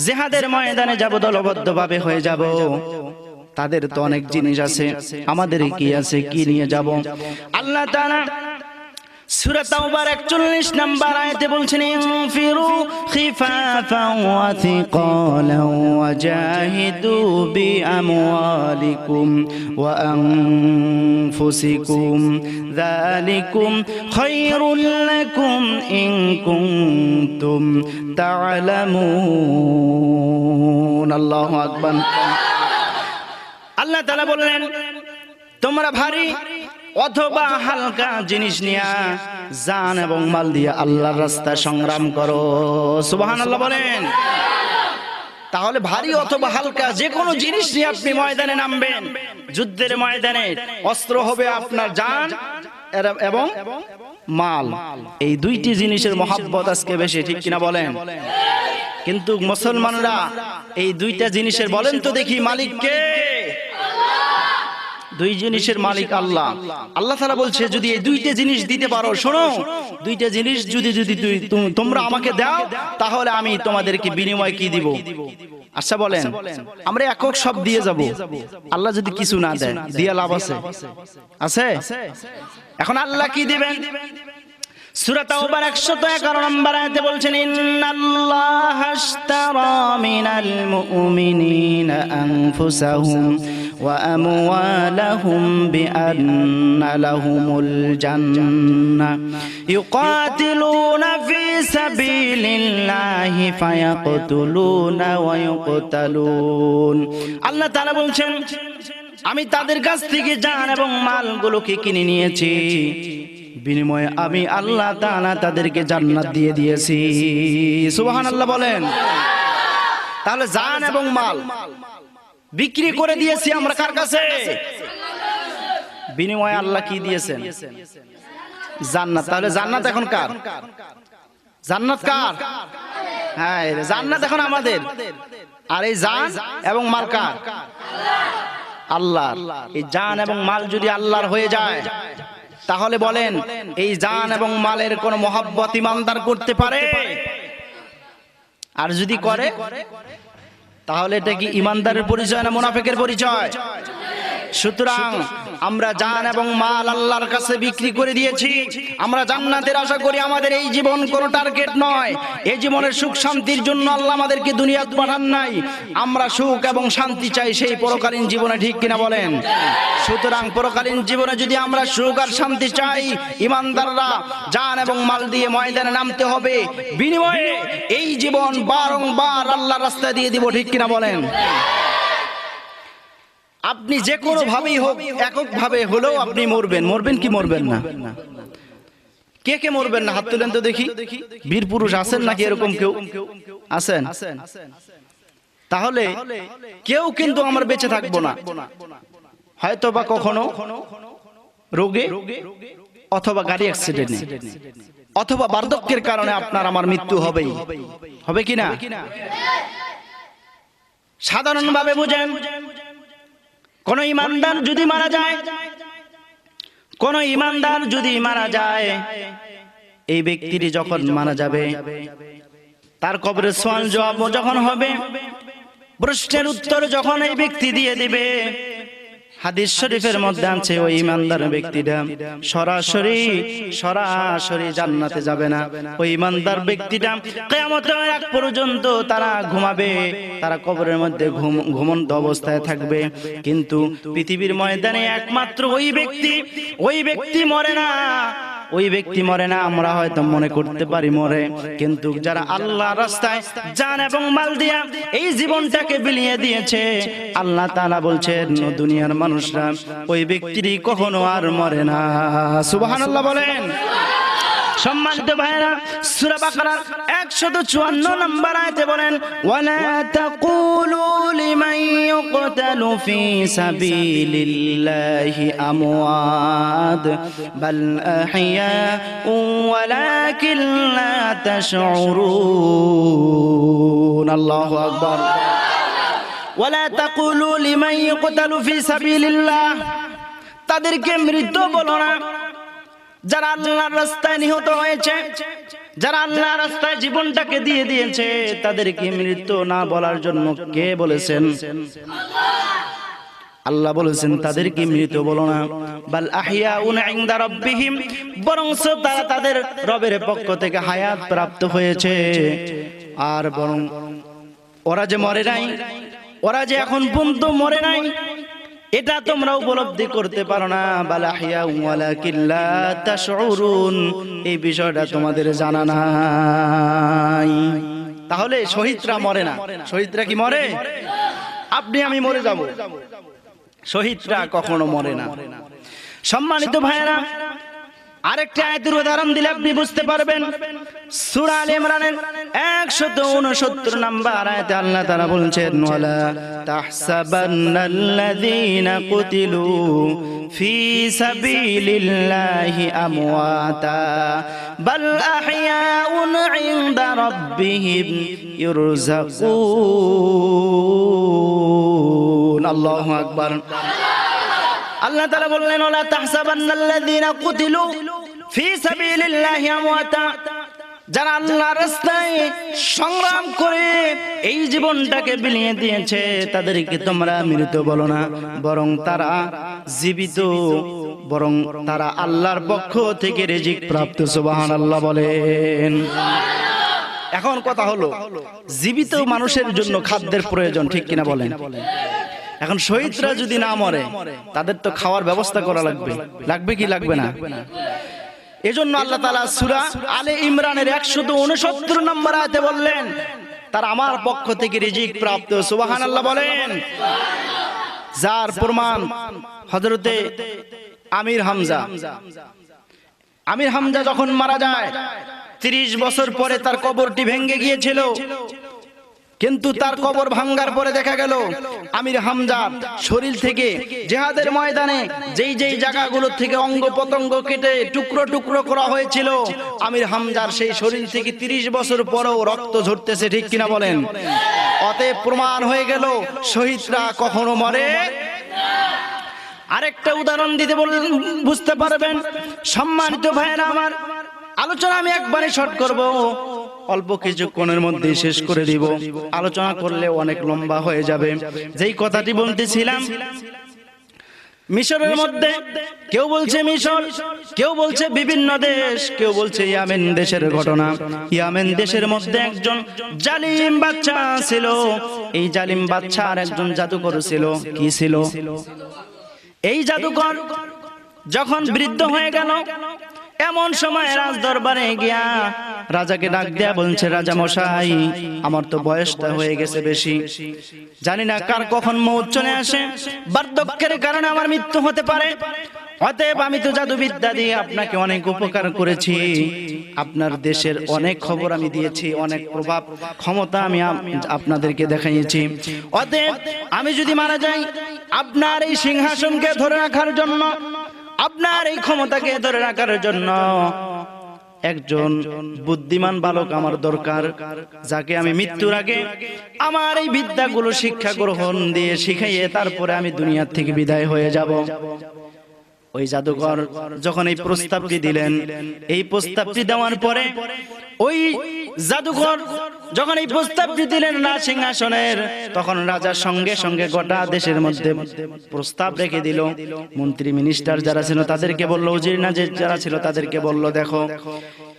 A: জিহাদের ময়দানে যাব, দলবদ্ধ ভাবে হয়ে যাব, তাদের তো অনেক জিনিস আছে, আমাদের কি আছে, কি নিয়ে যাব? আল্লাহ তাআলা সূরা তাওবার 41 নম্বর আয়াতে বলছেন, ইনফিরু খিফাফান ওয়া থিকালান ওয়া জাহিদু বিআমওয়ালিকুম ওয়া আনফুসিকুম যালিকুম খায়রুল লাকুম ইন কুনতুম তা'লামুন। আল্লাহু আকবার। আল্লাহ তাআলা বললেন, তোমরা ভারী অথবা হালকা জিনিস নিয়ে জান এবং মাল দিয়ে আল্লাহর রাস্তায় সংগ্রাম করো। সুবহানাল্লাহ বলেন। তাহলে ভারী অথবা হালকা যে কোনো জিনিস নিয়ে আপনি ময়দানে নামবেন, যুদ্ধের ময়দানে অস্ত্র হবে আপনার জান এবং মাল। এই দুইটি জিনিসের মহব্বত আজকে বেশি, ঠিক কিনা বলেন? কিন্তু মুসলমানরা এই দুইটা জিনিসের, বলেন তো দেখি মালিক কে? দুই জিনিসের মালিক আল্লাহ। আল্লাহ তাআলা বলছে, যদি এই দুইটা জিনিস দিতে পারো, শোনো, দুইটা জিনিস যদি তোমরা আমাকে দাও, তাহলে আমি তোমাদেরকে বিনিময় কি দিব? আচ্ছা বলেন, আমরা একক সব দিয়ে যাব, আল্লাহ যদি কিছু না দেয়, দিয়া লাভ আছে? আছে? এখন আল্লাহ কি দিবেন? সূরা তাওবার 111 নম্বর আয়াতে বলছেন, ইন্নাল্লাহা আশতারা মিনাল মুমিনিনা আনফুসাহুম ওয়া আমওয়ালাহুম বিআন্না লাহুমুল জান্নাহ ইউকাতিলুনা ফি সাবিলিল্লাহি ফায়াকতুলুনা ওয়া ইউকতালুন। আল্লাহ তাআলা বলছেন, আমি তাদের কাছ থেকে জান এবং মালগুলোকে কিনে নিয়েছি, বিনিময়ে আমি আল্লাহ তাআলা তাদেরকে জান্নাত দিয়ে দিয়েছি। সুবহানাল্লাহ বলেন। তাহলে জান এবং মাল বিক্রি করে দিয়েছি আমরা কার কাছে? বিনিময়ে আল্লাহ কি দিয়েছেন? জান্নাত। তাহলে জান্নাত এখন কার? জান্নাত কার? হ্যাঁ, জান্নাত এখন আমাদের। আর এই জান এবং মাল কার? আল্লাহর। এই জান এবং মাল যদি আল্লাহর হয়ে যায়, তাহলে বলেন এই জান এবং মালের কোন মহব্বত ইমানদার করতে পারে? আর যদি করে, তাহলে এটা কি ইমানদারের পরিচয় না মুনাফিকের পরিচয়? সুতরাং আমরা জান এবং মাল আল্লাহর কাছে বিক্রি করে দিয়েছি। আমরা জান্নাতের আশা করি। আমাদের এই জীবন কোনো টার্গেট নয়। এই জীবনের সুখ শান্তির জন্য আল্লাহ আমাদেরকে দুনিয়াতে পাঠান নাই। আমরা সুখ এবং শান্তি চাই সেই পরকালীন জীবনে, ঠিক কিনা বলেন? সুতরাং পরকালীন জীবনে যদি আমরা সুখ আর শান্তি চাই, ইমানদাররা জান এবং মাল দিয়ে ময়দানে নামতে হবে। বিনিময়ে এই জীবন বারংবার আল্লাহর রাস্তায় দিয়ে দিব, ঠিক কিনা বলেন? আপনি যে কোনো ভাবেই হোক, একক ভাবে হলেও আপনি মরবেন। মরবেন কি মরবেন না? কে কে মরবেন না? হাত তুলেন তো দেখি। বীর পুরুষ আছেন নাকি এরকম কেউ আছেন? তাহলে কেউ কিন্তু আমরা বেঁচে থাকবো না, হয়তো বা কখনো রোগে অথবা গাড়ি অ্যাক্সিডেন্টে অথবা বার্ধক্যের কারণে আপনার আমার মৃত্যু হবেই, হবে কি না? সাধারণভাবে বুঝেন, কোন ইমানদার যদি মারা যায়, কোন ইমানদার যদি মারা যায়, এই ব্যক্তিটি যখন মারা যাবে, তার কবরের সওয়াল জবাব যখন হবে, প্রশ্নের উত্তর যখন এই ব্যক্তি দিয়ে দিবে, হাদিস শরীফের মধ্যে আছে ওই ইমানদার ব্যক্তিটা সরাসরি জান্নাতে যাবে না। ওই ইমানদার ব্যক্তিটা কিয়ামতের আগ পর্যন্ত তারা ঘুমাবে, তারা কবরের মধ্যে ঘুমন্ত অবস্থায় থাকবে। কিন্তু পৃথিবীর ময়দানে একমাত্র ওই ব্যক্তি মরে না, ওই ব্যক্তি মরে না। আমরা হয়তো মনে করতে পারি মরে, কিন্তু যারা আল্লাহর রাস্তায় জান এবং মাল দিয়া এই জীবনটাকে বিলিয়ে দিয়েছে, আল্লাহ তাআলা বলছেন দুনিয়ার মানুষরা ওই ব্যক্তিরই কখনো আর মরে না। সুবহানাল্লাহ বলেন। সম্মানিত ভাইরা, সূরা বাকারার 154 নম্বর আয়াতে বলেন, ওয়ালা তাকুলু লিমান ইউকতালু ফি সাবিলিল্লাহি আমওয়াত বাল আহইয়াউ ওয়ালাকিন লা তাশউরুন। আল্লাহু আকবার। ওয়ালা তাকুলু লিমান ইউকতালু ফি সাবিলিল্লাহ, তাদেরকে মৃত বলো না যারা আল্লাহর রাস্তায় নিহত হয়েছে, যারা আল্লাহর রাস্তায় জীবনটাকে দিয়ে দিয়েছে, তাদেরকে মৃত্যু না বলার জন্য কে বলেছেন? আল্লাহ বলেছেন তাদেরকে মৃত বলো না। বাল আহইয়াউন ইনদা রাব্বিহিম, বরং তারা তাদের রবের পক্ষ থেকে হায়াত প্রাপ্ত হয়েছে। আর বরং ওরা যে মরে নাই, ওরা যে এখন পর্যন্ত মরে নাই, এটা তোমরা উপলব্ধি করতে পারো না। বালাহিয়া ওয়ালাকিন লা তাশউরুন, এই বিষয়টা তোমাদের জানা নাই। তাহলে শহীদরা মরে না। শহীদরা কি মরে? আপনি আমি মরে যাব, শহীদরা কখনো মরে না। সম্মানিত ভাইরা, আরেকটি আয়াতের উদাহরণ দিলে আপনি বুঝতে পারবেন। সূরা আলে ইমরানের 169 নম্বর আয়াতে আল্লাহ তাআলা বলেছেন, ওয়ালা তাহসাবান্নাল্লাযীনা কুতিলু ফি সাবিলিল্লাহি আমওয়াতা বাল আহইয়াউন ইনদা রাব্বিহিম ইরযাকুন। আল্লাহু আকবার। আল্লাহ তাআলা বললেন, ওয়ালা তাহসাবান্নাল্লাযীনা কুতিলু ফি সাবিলিল্লাহি আমওয়াতা, যারা আল্লাহর রাস্তায় সংগ্রাম করে এই জীবনটাকে বিলিয়ে দিয়েছে, তাদেরকে তোমরা মৃত বলো না, বরং তারা জীবিত, বরং তারা আল্লাহর পক্ষ থেকে রিজিক প্রাপ্ত। সুবহানাল্লাহ বলেন। এখন কথা হলো, জীবিত মানুষের জন্য খাদ্যের প্রয়োজন, ঠিক কিনা বলেন? এখন শহীদরা যদি না মরে, তাদের তো খাওয়ার ব্যবস্থা করা লাগবে, লাগবে কি লাগবে না? এজন্য আল্লাহ তাআলা সূরা আলে ইমরানের 169 নম্বর আয়াতে বললেন, তারা আমার পক্ষ থেকে রিজিক প্রাপ্ত। সুবহানাল্লাহ বলেন। যার প্রমাণ হযরতে আমির হামজা যখন মারা যায়, 30 বছর পরে তার কবরটি ভেঙে গিয়েছিল। কিন্তু তার কবর ভাঙ্গার পরে দেখা গেল আমির হামজার শরীর থেকে জিহাদের ময়দানে যেই জায়গাগুলো থেকে অঙ্গ প্রত্যঙ্গ কেটে টুকরো টুকরো করা হয়েছিল, আমির হামজার সেই শরীর থেকে 30 বছর পরেও রক্ত ঝরতেছে, ঠিক কিনা বলেন? অতএব প্রমাণ হয়ে গেল শহীদরা কখনো মরে। আরেকটা উদাহরণ দিতে বললেন, বুঝতে পারবেন। সম্মানিত ভাইরা আমার, আলোচনা আমি একবারে শর্ট করব, অল্প কিছুক্ষণের মধ্যে শেষ করে দিব। আলোচনা করলে অনেক লম্বা হয়ে যাবে। যেই কথাটি বলতেছিলাম, মিশরের মধ্যে কেউ বলছে মিশর, কেউ বলছে বিভিন্ন দেশ, কেউ বলছে ইয়ামেন দেশের ঘটনা। ইয়ামেন দেশের মধ্যে একজন জালিম বাদশা ছিল। এই জালিম বাদশার একজন জাদুকর ছিল। কি ছিল? এই জাদুকর যখন বৃদ্ধ হয়ে গেল, এমন সময় রাজ দরবারে গিয়া রাজাকে ডাক দেয়া বলছে, রাজা মশাই, আমার তো বয়সটা হয়ে গেছে বেশি, জানি না কার কখন মৌত চলে আসে, বার্ধক্যের কারণে আমার মৃত্যু হতে পারে। অতএব আমি তো জাদুবিদ্যা দিয়ে আপনাকে অনেক উপকার করেছি, আপনার দেশের অনেক খবর আমি দিয়েছি, অনেক প্রভাব ক্ষমতা আমি আপনাদেরকে দেখাইছি। অতএব আমি যদি মারা যাই, আপনার এই সিংহাসনকে ধরে রাখার জন্য, আপনার এই ক্ষমতাকে ধরে রাখার জন্য একজন বুদ্ধিমান বালক আমার দরকার, যাকে আমি মৃত্যুর আগে আমার এই বিদ্যাগুলো শিক্ষা গ্রহণ দিয়ে শিখাইয়ে তারপরে আমি দুনিয়া থেকে বিদায় হয়ে যাব। ওই জাদুকর যখন এই প্রস্তাবটি দিলেন, এই প্রস্তাবটি দেওয়ার পরে ওই জাদুকর যখন এই প্রস্তাবটি দিলেন না সিংহাসনের, তখন রাজার সঙ্গে সঙ্গে গোটা দেশের মধ্যে প্রস্তাব রেখে দিল। মন্ত্রী মিনিস্টার যারা ছিল তাদেরকে বলল, উজির না যে যারা ছিল তাদেরকে বলল, দেখো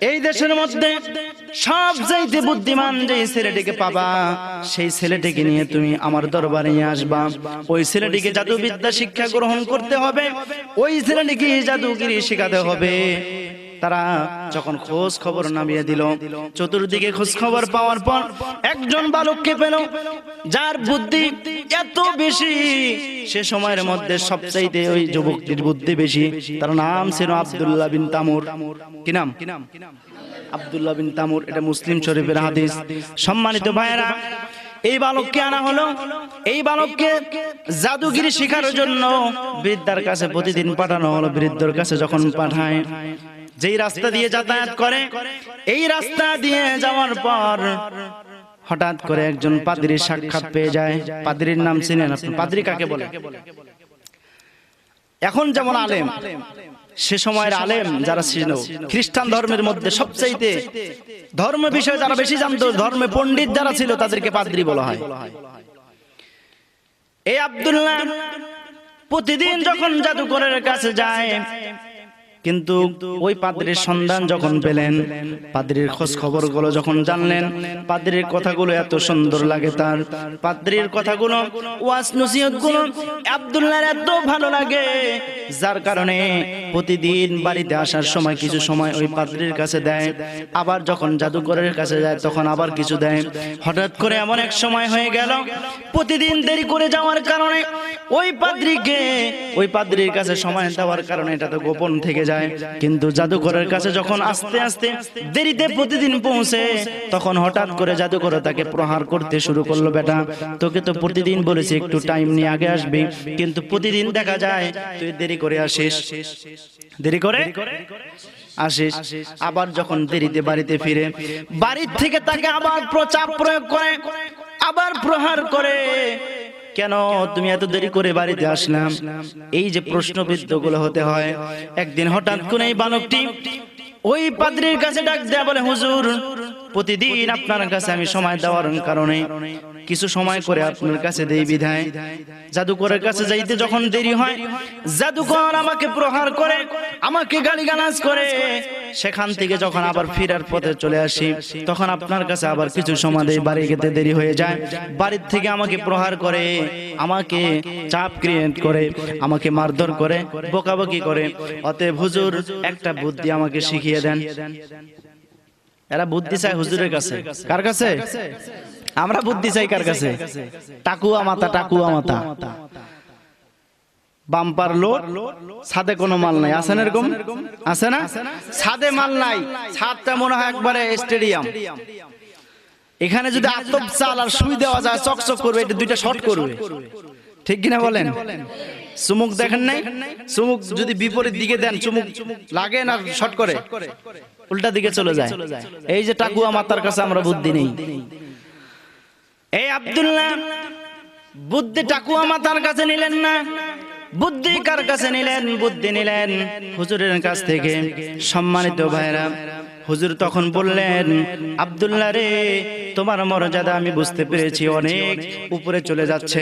A: এই দেশের মধ্যে সবচাইতে বুদ্ধিমান যে ছেলেটিকে পাবা, সেই ছেলেটিকে নিয়ে তুমি আমার দরবারে নিয়ে আসবা। ওই ছেলেটিকে জাদুবিদ্যা শিক্ষা গ্রহণ করতে হবে, ওই ছেলেটিকে জাদুগিরি শেখাতে হবে। তারা যখন খোঁজ খবর নামিয়ে দিল, চতুর্দিকে খোঁজ খবর পাওয়ার পর একজন বালককে পেল যার বুদ্ধি এত বেশি, সে সময়ের মধ্যে সবচাইতে ওই যুবকটির বুদ্ধি বেশি। তার নাম ছিল আব্দুল্লাহ বিন তামুর। কি নাম? আব্দুল্লাহ বিন তামুর। এটা মুসলিম শরীফের হাদিস। সম্মানিত ভাইয়েরা, এই বালককে আনা হলো। এই বালককে জাদুগিরি শেখার জন্য বৃদ্ধার কাছে প্রতিদিন পাঠানো হলো। বৃদ্ধর কাছে যখন পাঠায়, যেই রাস্তা দিয়ে যাতায়াত করে, এই রাস্তা দিয়ে যাওয়ার পর হঠাৎ করে একজন পাদ্রীর সাক্ষাৎ পেয়ে যায়। পাদ্রীর নাম চিনেন আপনি? পাদ্রী কাকে বলে? এখন যেমন আলেম, সে সময়ের আলেম যারা ছিল খ্রিস্টান ধর্মের মধ্যে সবচাইতে ধর্ম বিষয়ে যারা বেশি জানতো, ধর্মে পণ্ডিত যারা ছিল তাদেরকে পাদ্রী বলা হয়। এই আব্দুল্লাহ প্রতিদিন যখন জাদুকরের কাছে যায়, কিন্তু ওই পাদ্রীর সন্ধান যখন পেলেন, পাদ্রীর খোঁজ খবরগুলো যখন জানলেন, পাদ্রীর কথাগুলো এত সুন্দর লাগে, তার পাদ্রীর কথাগুলো, ওয়াজ নসিহতগুলো আব্দুল্লাহর এত ভালো লাগে, যার কারণে প্রতিদিন বাড়িতে আসার সময় কিছু সময় ওই পাদ্রীর কাছে দেয়। আবার যখন জাদুকরের কাছে যায় তখন আবার কিছু দেয়। হঠাৎ করে এমন এক সময় হয়ে গেল, প্রতিদিন দেরি করে যাওয়ার কারণে ওই পাদ্রীর কাছে সময় দেওয়ার কারণে এটা তো গোপন থেকে যায়। কিন্তু জাদুকরের কাছে যখন আস্তে আস্তে দেরিতে প্রতিদিন পৌঁছে, তখন হঠাৎ করে জাদুকর তাকে প্রহার করতে শুরু করলো। বেটা, তোকে তো প্রতিদিন বলেছি একটু টাইম নিয়ে আগে আসবি, কিন্তু প্রতিদিন দেখা যায় তুই দেরি করে আসিস, দেরি করে আসিস। আবার যখন দেরিতে বাড়িতে ফিরে, বাড়ির থেকে তাকে আবার চাপ প্রয়োগ করে, আবার প্রহার করে, কেন তুমি এত দেরি করে বাড়িতে আসলাম? এই যে প্রশ্নবিদ্ধ গুলো হতে হয়। একদিন হঠাৎ করে এই বালকটি ওই পাদ্রীর কাছে ডাক দেয়া বলে, হুজুর, প্রতিদিন আপনার কাছে আমি সময় দেওয়ার কারণে কিছু সময় করে আপনার কাছে দেই বিধায় জাদুকরের কাছে যাইতে যখন দেরি হয়, জাদুকর আমাকে প্রহার করে, আমাকে গালিগালাজ করে। সেখান থেকে যখন আবার ফেরার পথে চলে আসি, তখন আপনার কাছে আবার কিছু সময় দেই, বাড়ি যেতে দেরি হয়ে যায়। বাড়ির থেকে আমাকে প্রহার করে, আমাকে চাপ ক্রিয়েট করে, আমাকে মারধর করে, বকাবকি করে। অতএব হুজুর একটা বুদ্ধি আমাকে শিখিয়ে দেন। এরা বুদ্ধি চায় হুজুরের কাছে। কার কাছে? আমরা বুদ্ধি চাই কার কাছে? টাকুয়া মাথা, টাকুয়া মাথা, বাম্পার লোড, ছাদে কোনো মাল নাই। আছে না এরকম? আছে না? ছাদে মাল নাই, ছাদটা মনে হয় একবারে স্টেডিয়াম। এখানে যদি আতপ চাল আর সুই দেওয়া যায়, চকচক করবে, এটা দুইটা শর্ট করবে। ঠিক কিনা বলেন? চুমুক দেখেন নাই? চুমুক যদি বিপরীত দিকে দেন, চুমুক লাগে না, শর্ট করে, উল্টা দিকে চলে যায়। এই যে টাকুয়া মাতার কাছে আমরা বুদ্ধি নেই। এই আব্দুল্লাহ বুদ্ধি টাকুয়া মাতার কাছে নিলেন না, বুদ্ধি কার কাছে নিলেন? বুদ্ধি নিলেন হুজুরের কাছ থেকে। সম্মানিত ভাইরা, হুজুর তখন বললেন, আব্দুল্লাহ রে, তোমার মর্যাদা আমি বুঝতে পেরেছি অনেক উপরে চলে যাচ্ছে।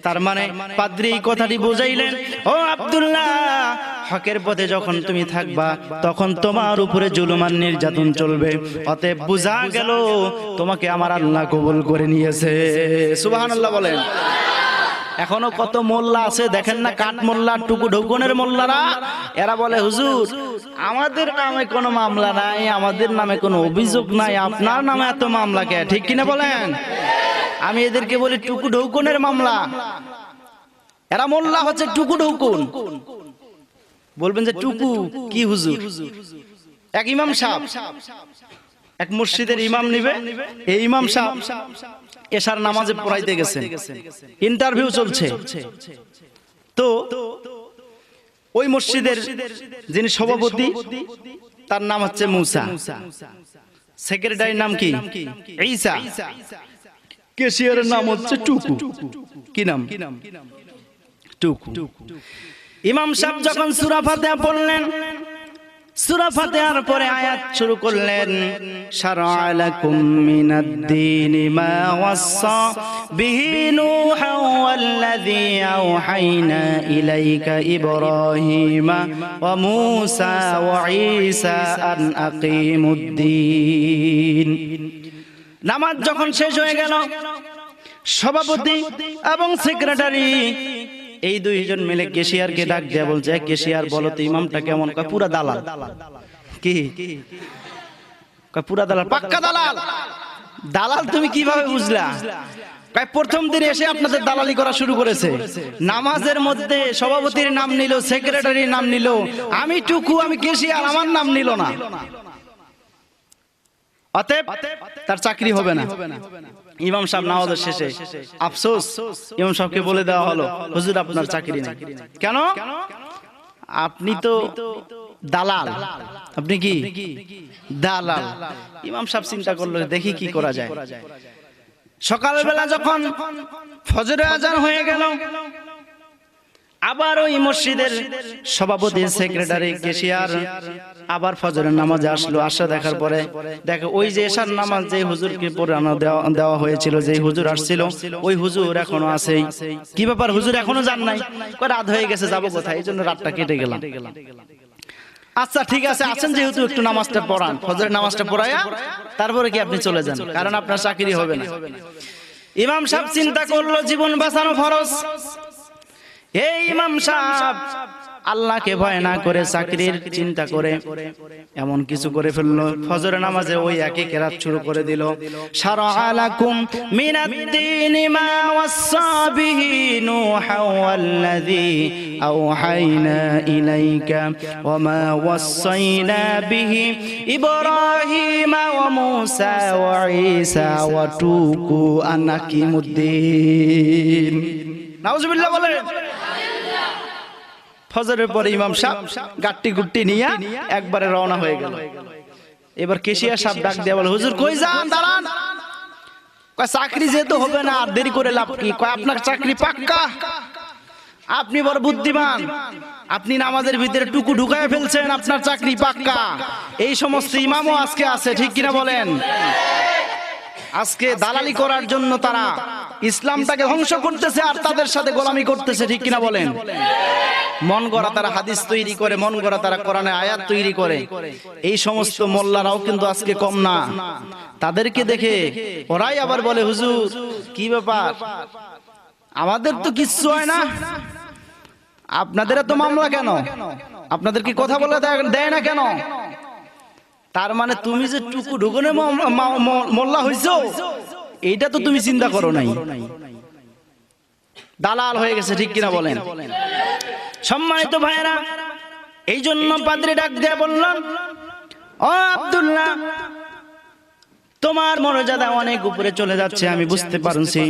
A: তার মানে পাদ্রী কথাটি বুঝাইলেন, ও আব্দুল্লাহ, হকের পথে যখন তুমি থাকবা তখন তোমার উপরে জুলুম আর নির্যাতন চলবে। অতএব বুঝা গেল তোমাকে আমার আল্লাহ কবুল করে নিয়েছে। সুবহানাল্লাহ বলেন। এখনো কত মোল্লা আছে দেখেন না, কাঠ মোল্লা, টুকু ঢৌকনের মোল্লারা, এরা বলে হুজুর আমাদের নামে কোনো মামলা নাই, আমাদের নামে কোনো অভিযোগ নাই, আপনার নামে এত মামলা কে? ঠিক কিনা বলেন? আমি এদেরকে বলি টুকু ঢৌকনের মামলা। এরা মোল্লা হচ্ছে টুকু ঢৌকুন। বলবেন যে টুকু কি হুজুর? এক ইমাম সাহেব এক মসজিদের ইমাম নিবে, এই ইমাম সাহেব এশার নামাজে পড়াইতে গেছেন, ইন্টারভিউ চলছে। তো ওই মসজিদের যিনি সভাপতি তার নাম হচ্ছে মুসা, সেক্রেটারির নাম কি ঈসা, ক্যাশিয়ারের নাম হচ্ছে টুকু। কি নাম? টুকু। ইমাম সাহেব যখন সূরা ফাতিহা পড়লেন, সূরা ফাতিহার পরে আয়াত শুরু করলেন, শারআ লাকুম মিনাদ-দীনি মা ওয়াসসা বিহি নূহা ওয়াল্লাযী আওহাইনা ইলাইকা ইব্রাহিমা ওয়া মূসা ওয়া ঈসা আন আকিমুদ-দীন। নামাজ যখন শেষ হয়ে গেল, সভাপতি এবং সেক্রেটারি এই দুইজন মিলে ক্যাশিয়ারকে ডাক দিয়ে বলছে, ক্যাশিয়ার বলো তো ইমামটা কেমন? কয় পুরা দালাল। কি কয়? পুরা দালাল, পাক্কা দালাল। দালাল তুমি কিভাবে বুঝলা? কয় প্রথম দিন এসে আপনাদের দালালি করা শুরু করেছে। নামাজের মধ্যে সভাপতির নাম নিল, সেক্রেটারির নাম নিল, আমি টুকু, আমি ক্যাশিয়ার, আমার নাম নিল না। অতএব তার চাকরি হবে না। ইমাম সাহেব নামাজের শেষে আফসোস, ইমাম সাহেবকে বলে দেওয়া হলো, হুজুর আপনার চাকরি নেই। কেন? আপনি তো দালাল। আপনি কি দালাল? ইমাম সাহেব চিন্তা করলো, দেখি কি করা যায়। সকালবেলা যখন ফজরের আজান হয়ে গেল, আবার ওই মসজিদের সভাপতি, সেক্রেটারি, ক্যাশিয়ার আবার ফজরের নামাজে আসলো। আসা দেখার পরে দেখে ওই যে এশার নামাজ যে হুজুরকে পড়ানো দেওয়া হয়েছিল, যে হুজুর আসছিল, ওই হুজুর এখনো আছেই। কি ব্যাপার, হুজুর এখনো যান নাই? রাত হয়ে গেছে, যাবো কোথায়? এই জন্য রাতটা কেটে গেলাম। আচ্ছা ঠিক আছে, আছেন যেহেতু একটু নামাজটা পড়ান, ফজরের নামাজটা পড়ায়া তারপরে কি আপনি চলে যান, কারণ আপনার চাকরি হবে না। ইমাম সাহেব চিন্তা করলো, জীবন বাঁচানো ফরজ। এই ইমাম সাহেব আল্লাহকে ভয় না করে চাকরির চিন্তা করে এমন কিছু করে ফেললো, ফজরের নামাজে ওই একই কেরাত শুরু করে দিল, শারআ লাকুম মিনাদ-দীনি মা ওয়াসসা বিহি নূহা ওয়াল্লাযী আওহাইনা ইলাইকা ওয়া মা ওয়াসাইনা বিহি ইব্রাহিমা ওয়া মূসা ওয়া ঈসা ওয়া টুকু আন আকিমুদ-দীন। নাউজুবিল্লাহ বলেন। ফজরের পরে ইমাম সাহেব গাট্টি গুট্টি নিয়ে একবারে রওনা হয়ে গেল। এবার ক্যাশিয়ার সাহেব ডাক দিয়ে বলে, হুজুর কই যান? দাঁড়ান। কয় চাকরি যেহেতু হবে না, আর দেরি করে লাভ কি? কয় আপনার চাকরি পাক্কা, আপনি বড় বুদ্ধিমান, আপনি নামাজের ভিতরে টুকু ঢুকায় ফেলছেন, আপনার চাকরি পাক্কা। এই সমস্ত ইমামও আজকে আছে, ঠিক কিনা বলেন? আজকে দালালি করার জন্য তারা ইসলামটাকে ধ্বংস করতেছে আর তাদের সাথে গোলামি করতেছে, ঠিক কিনা বলেন? মন গড়া তারা হাদিস তৈরি করে, মন গড়া তারা কোরআনে আয়াত তৈরি করে। এই সমস্ত মোল্লারাও কিন্তু আজকে কম না। তাদেরকে দেখে ওরাই আবার বলে, হুজুর কি ব্যাপার, আমাদের তো কিচ্ছু হয় না, আপনাদের এত মামলা কেন? আপনাদের কি কথা বলে দেয় না কেন? তার মানে তুমি যে টুকু ঢুকনে মোল্লা হইছো, এইটা তো তুমি চিন্তা করো নাই, দালাল হয়ে গেছে, ঠিক কিনা বলেন? সম্মানিত ভাইয়েরা, এই জন্য পাদ্রী ডাক দিয়ে বললাম, ও আব্দুল্লাহ, তোমার মর্যাদা অনেক উপরে চলে যাচ্ছে, আমি বুঝতে পারছি।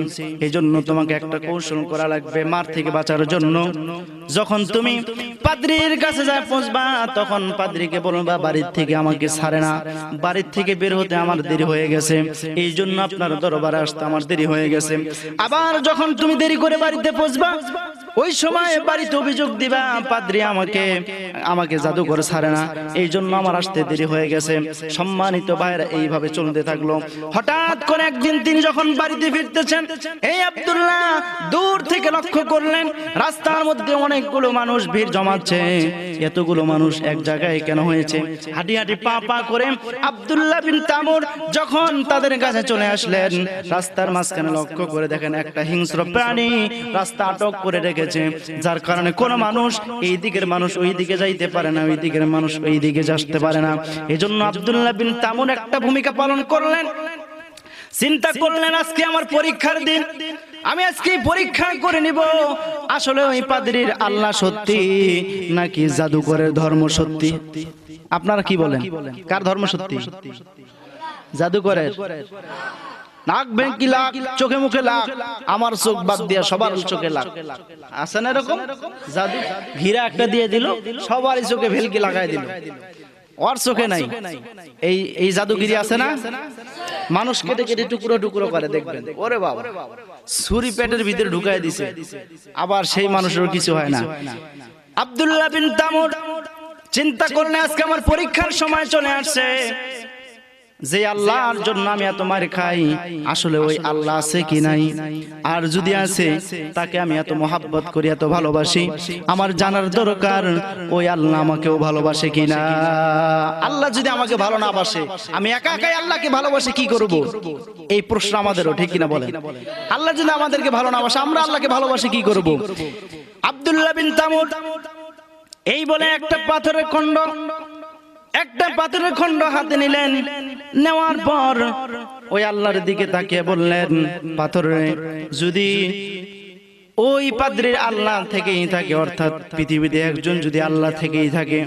A: এই জন্য তোমাকে একটা কৌশল করা লাগবে মার থেকে বাঁচার জন্য। যখন তুমি পাদ্রীর কাছে যায় পৌঁছবা, তখন পাদ্রীকে বলবা, বাড়ির থেকে আমাকে ছাড়ে না, বাড়ির থেকে বের হতে আমার দেরি হয়ে গেছে, এই জন্য আপনার দরবারে আসতে আমার দেরি হয়ে গেছে। আবার যখন তুমি দেরি করে বাড়িতে পৌঁছবা, ওই সময় বাড়িতে অভিযোগ দিবা, পাদ্রী আমাকে জাদুঘর ছাড়ে না, এই জন্য আমার আসতে দেরি হয়ে গেছে। সম্মানিত ভাইরা, এইভাবে চলতে থাকলো। হঠাৎ করে একদিন তিনি যখন বাড়িতে ফিরতেছেন, এই আব্দুল্লাহ দূর থেকে লক্ষ্য করলেন রাস্তার মধ্যে অনেকগুলো মানুষ ভিড় জমাচ্ছে। এতগুলো মানুষ এক জায়গায় কেন হয়েছে? হাঁটি হাঁটি পা পা করে আব্দুল্লাহ বিন তামুর যখন তাদের কাছে চলে আসলেন, রাস্তার মাঝখানে লক্ষ্য করে দেখেন একটা হিংস্র প্রাণী রাস্তা আটক করে রেখেছে, যার কারণে কোন মানুষ এই দিকের মানুষ ওই দিকে যাইতে পারে না, ওই দিকের মানুষ ওই দিকে আসতে পারে না। এজন্য আব্দুল্লাহ বিন তামুর একটা ভূমিকা পালন করলেন। চিন্তা করলেন আজকে আমার পরীক্ষার দিন, আমি আজকে পরীক্ষা করে নিব আসলে ওই পাদ্রীর আল্লাহ সত্যি নাকি জাদুকরের ধর্ম সত্যি। আপনারা কি বলেন, কার ধর্ম সত্যি? জাদুকরের। নাক বেঁকি লাখ, চোখে মুখে লাখ, আমার চোখ বাদ দিয়া সবার চোখে লাখ। আছে না এরকম? জাদু ঘিরা একটা দিয়ে দিল, সবারই চোখে ভেলকি লাগাই দিল, ওর চোখে নাই। এই জাদুগিরি আছে না? মানুষ কেটে কেটে টুকরো টুকরো করে, দেখবেন ওরে বাবা ছুরি পেটের ভিতরে ঢুকাই দিছে, আবার সেই মানুষের কিছু হয় না। আব্দুল্লাহ বিন তামুর চিন্তা করলে আজকে আমার পরীক্ষার সময় চলে আসছে, যে আল্লাহর জন্য আমি এত মার খাই আসলে ওই আল্লাহ আছে কি নাই, আর যদি আছে তাকে আমি এত মহাব্বত করি, এত ভালোবাসি, আমার জানার দরকার ওই আল্লাহ আমাকেও ভালোবাসে কিনা। আল্লাহ যদি আমাকে ভালো না বাসে, আমি একা একাই আল্লাহকে ভালোবাসে কি করব? এই প্রশ্ন আমাদেরও, ঠিক কিনা বলেন? আল্লাহ যদি আমাদেরকে ভালো না বাসে, আমরা আল্লাহকে ভালোবাসে কি করব? আব্দুল্লাহ বিন তামুর এই বলে একটা পাথরের খণ্ড হাতে নিলেন, নেওয়ার পর ওই আল্লাহর দিকে তাকিয়ে বললেন, পাথরে যদি ওই পাদ্রীর আল্লাহ থেকেই থাকে, অর্থাৎ পৃথিবীতে একজন যদি আল্লাহ থেকেই থাকে,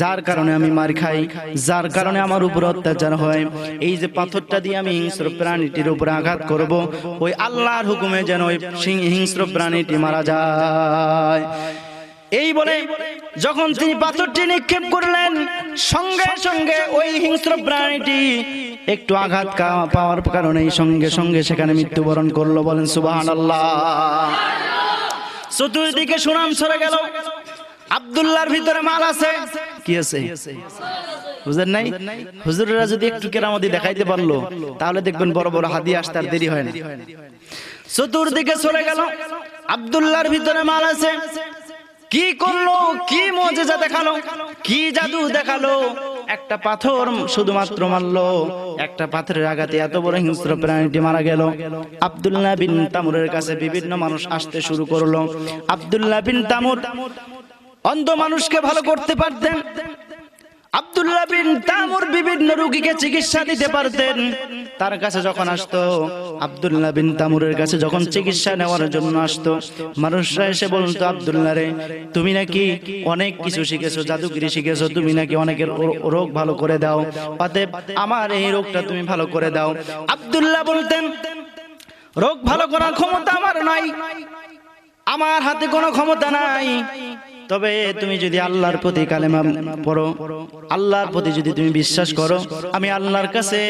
A: যার কারণে আমি মার খাই, যার কারণে আমার উপর অত্যাচার হয়, এই যে পাথরটা দিয়ে আমি হিংস্র প্রাণীটির উপর আঘাত করব, ওই আল্লাহর হুকুমে যেন ওই হিংস্র প্রাণীটি মারা যায়। এই বলে যখন তিনি পাথরটি নিক্ষেপ করলেন, সঙ্গে সঙ্গে ওই হিংস্র প্রাণীটি একটু আঘাত পাওয়ার কারণে সঙ্গে সঙ্গে সেখানে মৃত্যুবরণ করলো। বলেন সুবহানাল্লাহ। চতুর্দিকে সুনাম ছড়ে গেল, আব্দুল্লাহর ভিতরে মাল আছে। কি আছে? বুঝেন নাই? হুজুরেরা যদি একটু কেরামতি দেখাইতে পারলো তাহলে দেখবেন বড় বড় হাদিয়া আসতে আর দেরি হয় না। চতুর্দিকে চলে গেল, আব্দুল্লাহর ভিতরে মাল আছে। কি করলো, কি মুজিজা দেখালো, কি জাদু দেখালো? একটা পাথর শুধুমাত্র মারলো, একটা পাথরের আঘাতে এত বড় হিংস্র প্রাণীটি মারা গেল। আব্দুল্লাহ বিন তামুরের কাছে বিভিন্ন মানুষ আসতে শুরু করলো। আব্দুল্লাহ বিন তামুর অন্ধ মানুষকে ভালো করতে পারতেন, আব্দুল্লাহ বিন তামুর বিভিন্ন রোগীকে চিকিৎসা দিতে পারতেন। তার কাছে যখন আসতো, আব্দুল্লাহ বিন তামুরের কাছে যখন চিকিৎসা নেওয়ার জন্য আসতো, মানুষরা এসে বলতো, আব্দুল্লাহ রে, তুমি নাকি অনেক কিছু শিখেছো, জাদুগিরি শিখেছো, তুমি নাকি অনেকের রোগ ভালো করে দাও, অতএব আমার এই রোগটা তুমি ভালো করে দাও। আব্দুল্লাহ বলতেন, রোগ ভালো করার ক্ষমতা আমার নাই, আমার হাতে কোনো ক্ষমতা নাই, তবে তুমি যদি আল্লাহর প্রতি কালেমা পড়ো, আল্লাহর প্রতি যদি তুমি বিশ্বাস করো, আমি আল্লাহর কাছে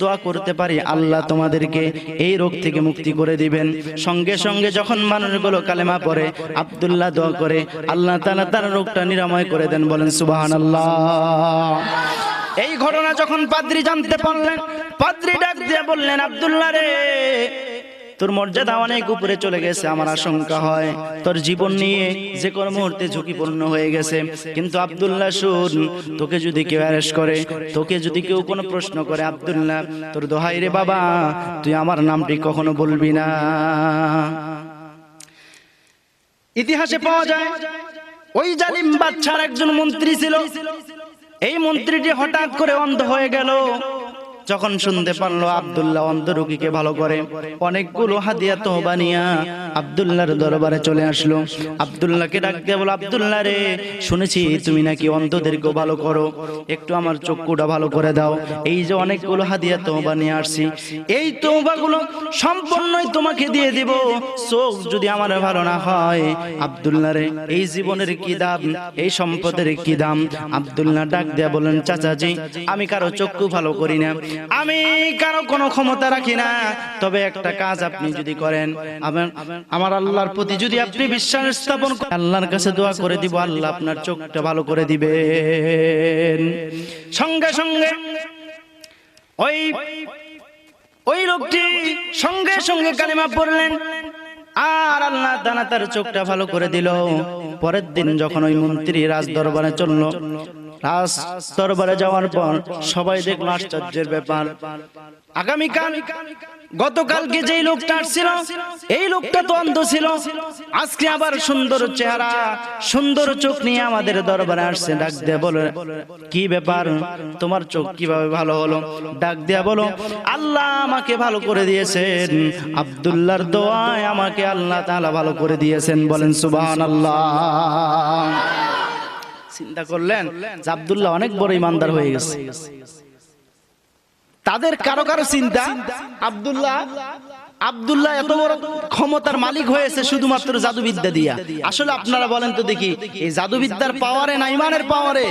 A: দোয়া করতে পারি, আল্লাহ তোমাদেরকে এই রোগ থেকে মুক্তি করে দিবেন। সঙ্গে সঙ্গে যখন মানুষগুলো কালেমা পড়ে, আব্দুল্লাহ দোয়া করে, আল্লাহ তাআলা তার রোগটা নিরাময় করে দেন। বলেন সুবহানাল্লাহ। এই ঘটনা যখন পাদ্রী জানতে পারলেন, পাদ্রী ডাক দিয়ে বললেন, আব্দুল্লাহ রে, তোর মর্যাদা অনেক উপরে চলে গেছে, আমার আশঙ্কা হয় তোর জীবন নিয়ে যে কোনো মুহূর্তে ঝুঁকিপূর্ণ হয়ে গেছে। কিন্তু আব্দুল্লাহ শুন, তোকে যদি কেউ অ্যারেস্ট করে, তোকে যদি কেউ কোনো প্রশ্ন করে, আব্দুল্লাহ তোর দোহাই রে বাবা, তুই আমার নামটি কখনো বলবি না। ইতিহাসে পাওয়া যায়, ওই জালিম বাদশার একজন মন্ত্রী ছিল, এই মন্ত্রীটি হঠাৎ করে অন্ধ হয়ে গেল। যখন শুনতে পারলো আব্দুল্লাহ অন্ধ রোগীকে ভালো করে, অনেকগুলো হাদিয়া তওবা নিয়া আব্দুল্লাহর দরবারে চলে আসলো। আব্দুল্লাহকে ডাক দিয়ে বলো, আব্দুল্লাহ রে, শুনেছি তুমি নাকি অন্ধদেরকে ভালো করো, একটু আমার চক্ষুটা ভালো করে দাও। এই যে অনেকগুলো হাদিয়া তওবা নিয়ে আসছি, এই তওবাগুলো সম্পূর্ণই তোমাকে দিয়ে দিব। চোখ যদি আমার ভালো না হয়, আব্দুল্লাহ রে, এই জীবনের কি দাম, এই সম্পদের কি দাম? আব্দুল্লাহ ডাক দিয়ে বলেন, চাচাজি, আমি কারো চক্ষু ভালো করি না, আমি কারো কোনো ক্ষমতা রাখি না, তবে একটা কাজ আপনি যদি করেন, আমার আল্লাহর প্রতি যদি আপনি বিশ্বাস স্থাপন করেন, আল্লাহর কাছে দোয়া করে দিব, আল্লাহ আপনার চোখটা ভালো করে দিবেন। সঙ্গে সঙ্গে ওই লোকটি সঙ্গে সঙ্গে কালিমা পড়লেন, আর আল্লাহ তাআলা তার চোখটা ভালো করে দিল। পরের দিন যখন ওই মন্ত্রী রাজ দরবারে চলল, রাজ দরবারে যাওয়ার পর সবাই দেখলো আশ্চর্যের ব্যাপার। আগামীকাল গতকালকে যেই লোকটা আসছিল এই লোকটা তো অন্ধ ছিল, আজকে আবার সুন্দর চেহারা সুন্দর চোখ নিয়ে আমাদের দরবারে আসছে। ডাক দিয়ে বলে, কি ব্যাপার, তোমার চোখ কিভাবে ভালো হলো? ডাক দিয়া বলো, আল্লাহ আমাকে ভালো করে দিয়েছেন, আব্দুল্লাহর দোয়ায় আমাকে আল্লাহ তাআলা ভালো করে দিয়েছেন। বলেন সুবহানাল্লাহ। চিন্তা করলেন যে আব্দুল্লাহ অনেক বড় ইমানদার হয়ে গেছে। তাদের কারো কারো চিন্তা আব্দুল্লাহ এত বড় ক্ষমতার মালিক হয়েছে শুধুমাত্র জাদুবিদ্যা দিয়া। আসলে আপনারা বলেন তো দেখি, এই জাদুবিদ্যার পাওয়ারে না ইমানের পাওয়ারে?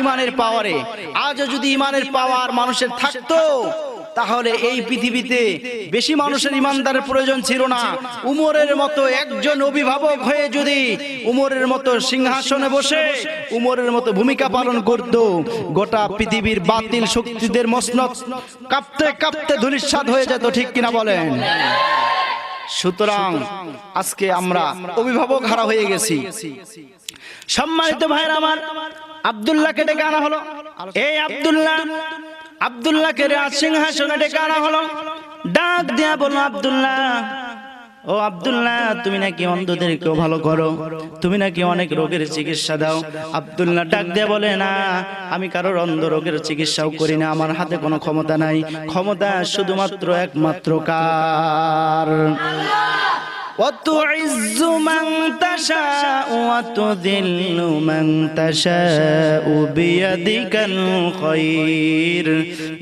A: ইমানের পাওয়ারে। আজও যদি ইমানের পাওয়ার মানুষের থাকতো তাহলে এই পৃথিবীতে বেশি মানুষের ইমানদারের প্রয়োজন ছিল না। উমরের মতো একজন অভিভাবক হয়ে যদি উমরের মতো সিংহাসনে বসে উমরের মতো ভূমিকা পালন করত, গোটা পৃথিবীর বাতিল শক্তিদের মসনদ কাঁপতে কাঁপতে ধূলিসাৎ হয়ে যেত। ঠিক কিনা বলেন? সুতরাং আজকে আমরা অভিভাবক হারা হয়ে গেছি। সম্মানিত ভাইরা আমার, আব্দুল্লাহকে ডেকে আনা হলো। এই আব্দুল্লাহকে রাজ সিংহাসনে ডেকে আনা হলো। ডাক দিয়া বলো, আব্দুল্লাহ, ও আব্দুল্লাহ, তুমি নাকি অন্ধদেরকেও ভালো করো, তুমি নাকি অনেক রোগের চিকিৎসা দাও। আব্দুল্লাহ ডাক দিয়া বলে, না, আমি কারোর অন্ধ রোগের চিকিৎসাও করি না, আমার হাতে কোনো ক্ষমতা নাই। ক্ষমতা শুধুমাত্র একমাত্র কার? وَتُعِزُّ مَن تَشَاءُ وَتُذِلُّ مَن تَشَاءُ بِيَدِكَ الْخَيْرُ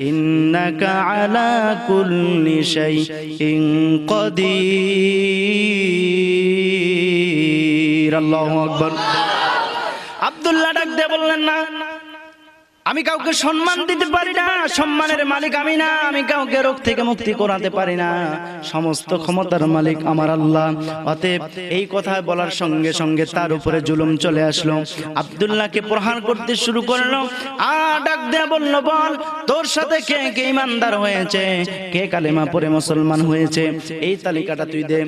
A: إِنَّكَ عَلَى كُلِّ شَيْءٍ قَدِيرٌ। আল্লাহু আকবার। আব্দুল্লাহ ডাক দিয়ে বললেন, না, আমি কাউকে সম্মান দিতে পারি না, সম্মানের মালিক আমি না, আমি কাউকে রোগ থেকে মুক্তি করাতে পারি না, সমস্ত ক্ষমতার মালিক আমার আল্লাহ। অতএব এই কথা বলার সঙ্গে সঙ্গে তার উপরে জুলুম চলে আসলো, আব্দুল্লাহকে প্রহার করতে শুরু করলো। ডাক দেয়া বলল, বল, তোর সাথে কে কে ইমানদার হয়েছে, কে কালেমা পড়ে মুসলমান হয়েছে, এই তালিকাটা তুই দে।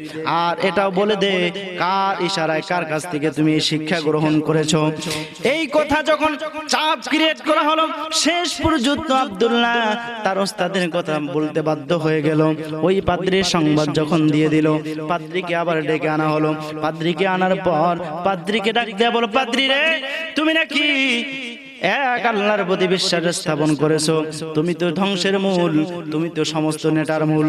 A: আর এটাও বলে দে, কার ইশারায় কার কাছ থেকে তুমি এই শিক্ষা গ্রহণ করেছো। এই কথা যখন চাপ ক্রিয়েট করা হলো, শেষ পর্যন্ত আব্দুল্লাহ তার ওস্তাদের কথা বলতে বাধ্য হয়ে গেল। ওই পাদ্রীর সংবাদ যখন দিয়ে দিল, পাদ্রীকে আবার ডেকে আনা হলো। পাদ্রীকে আনার পর পাদ্রীকে ডাক দেয়া বলো, পাদ্রী রে, তুমি নাকি এক আল্লাহর প্রতি বিশ্বাস স্থাপন করেছো, তুমি তো ধ্বংসের মূল, তুমি তো সমস্ত নেটার মূল।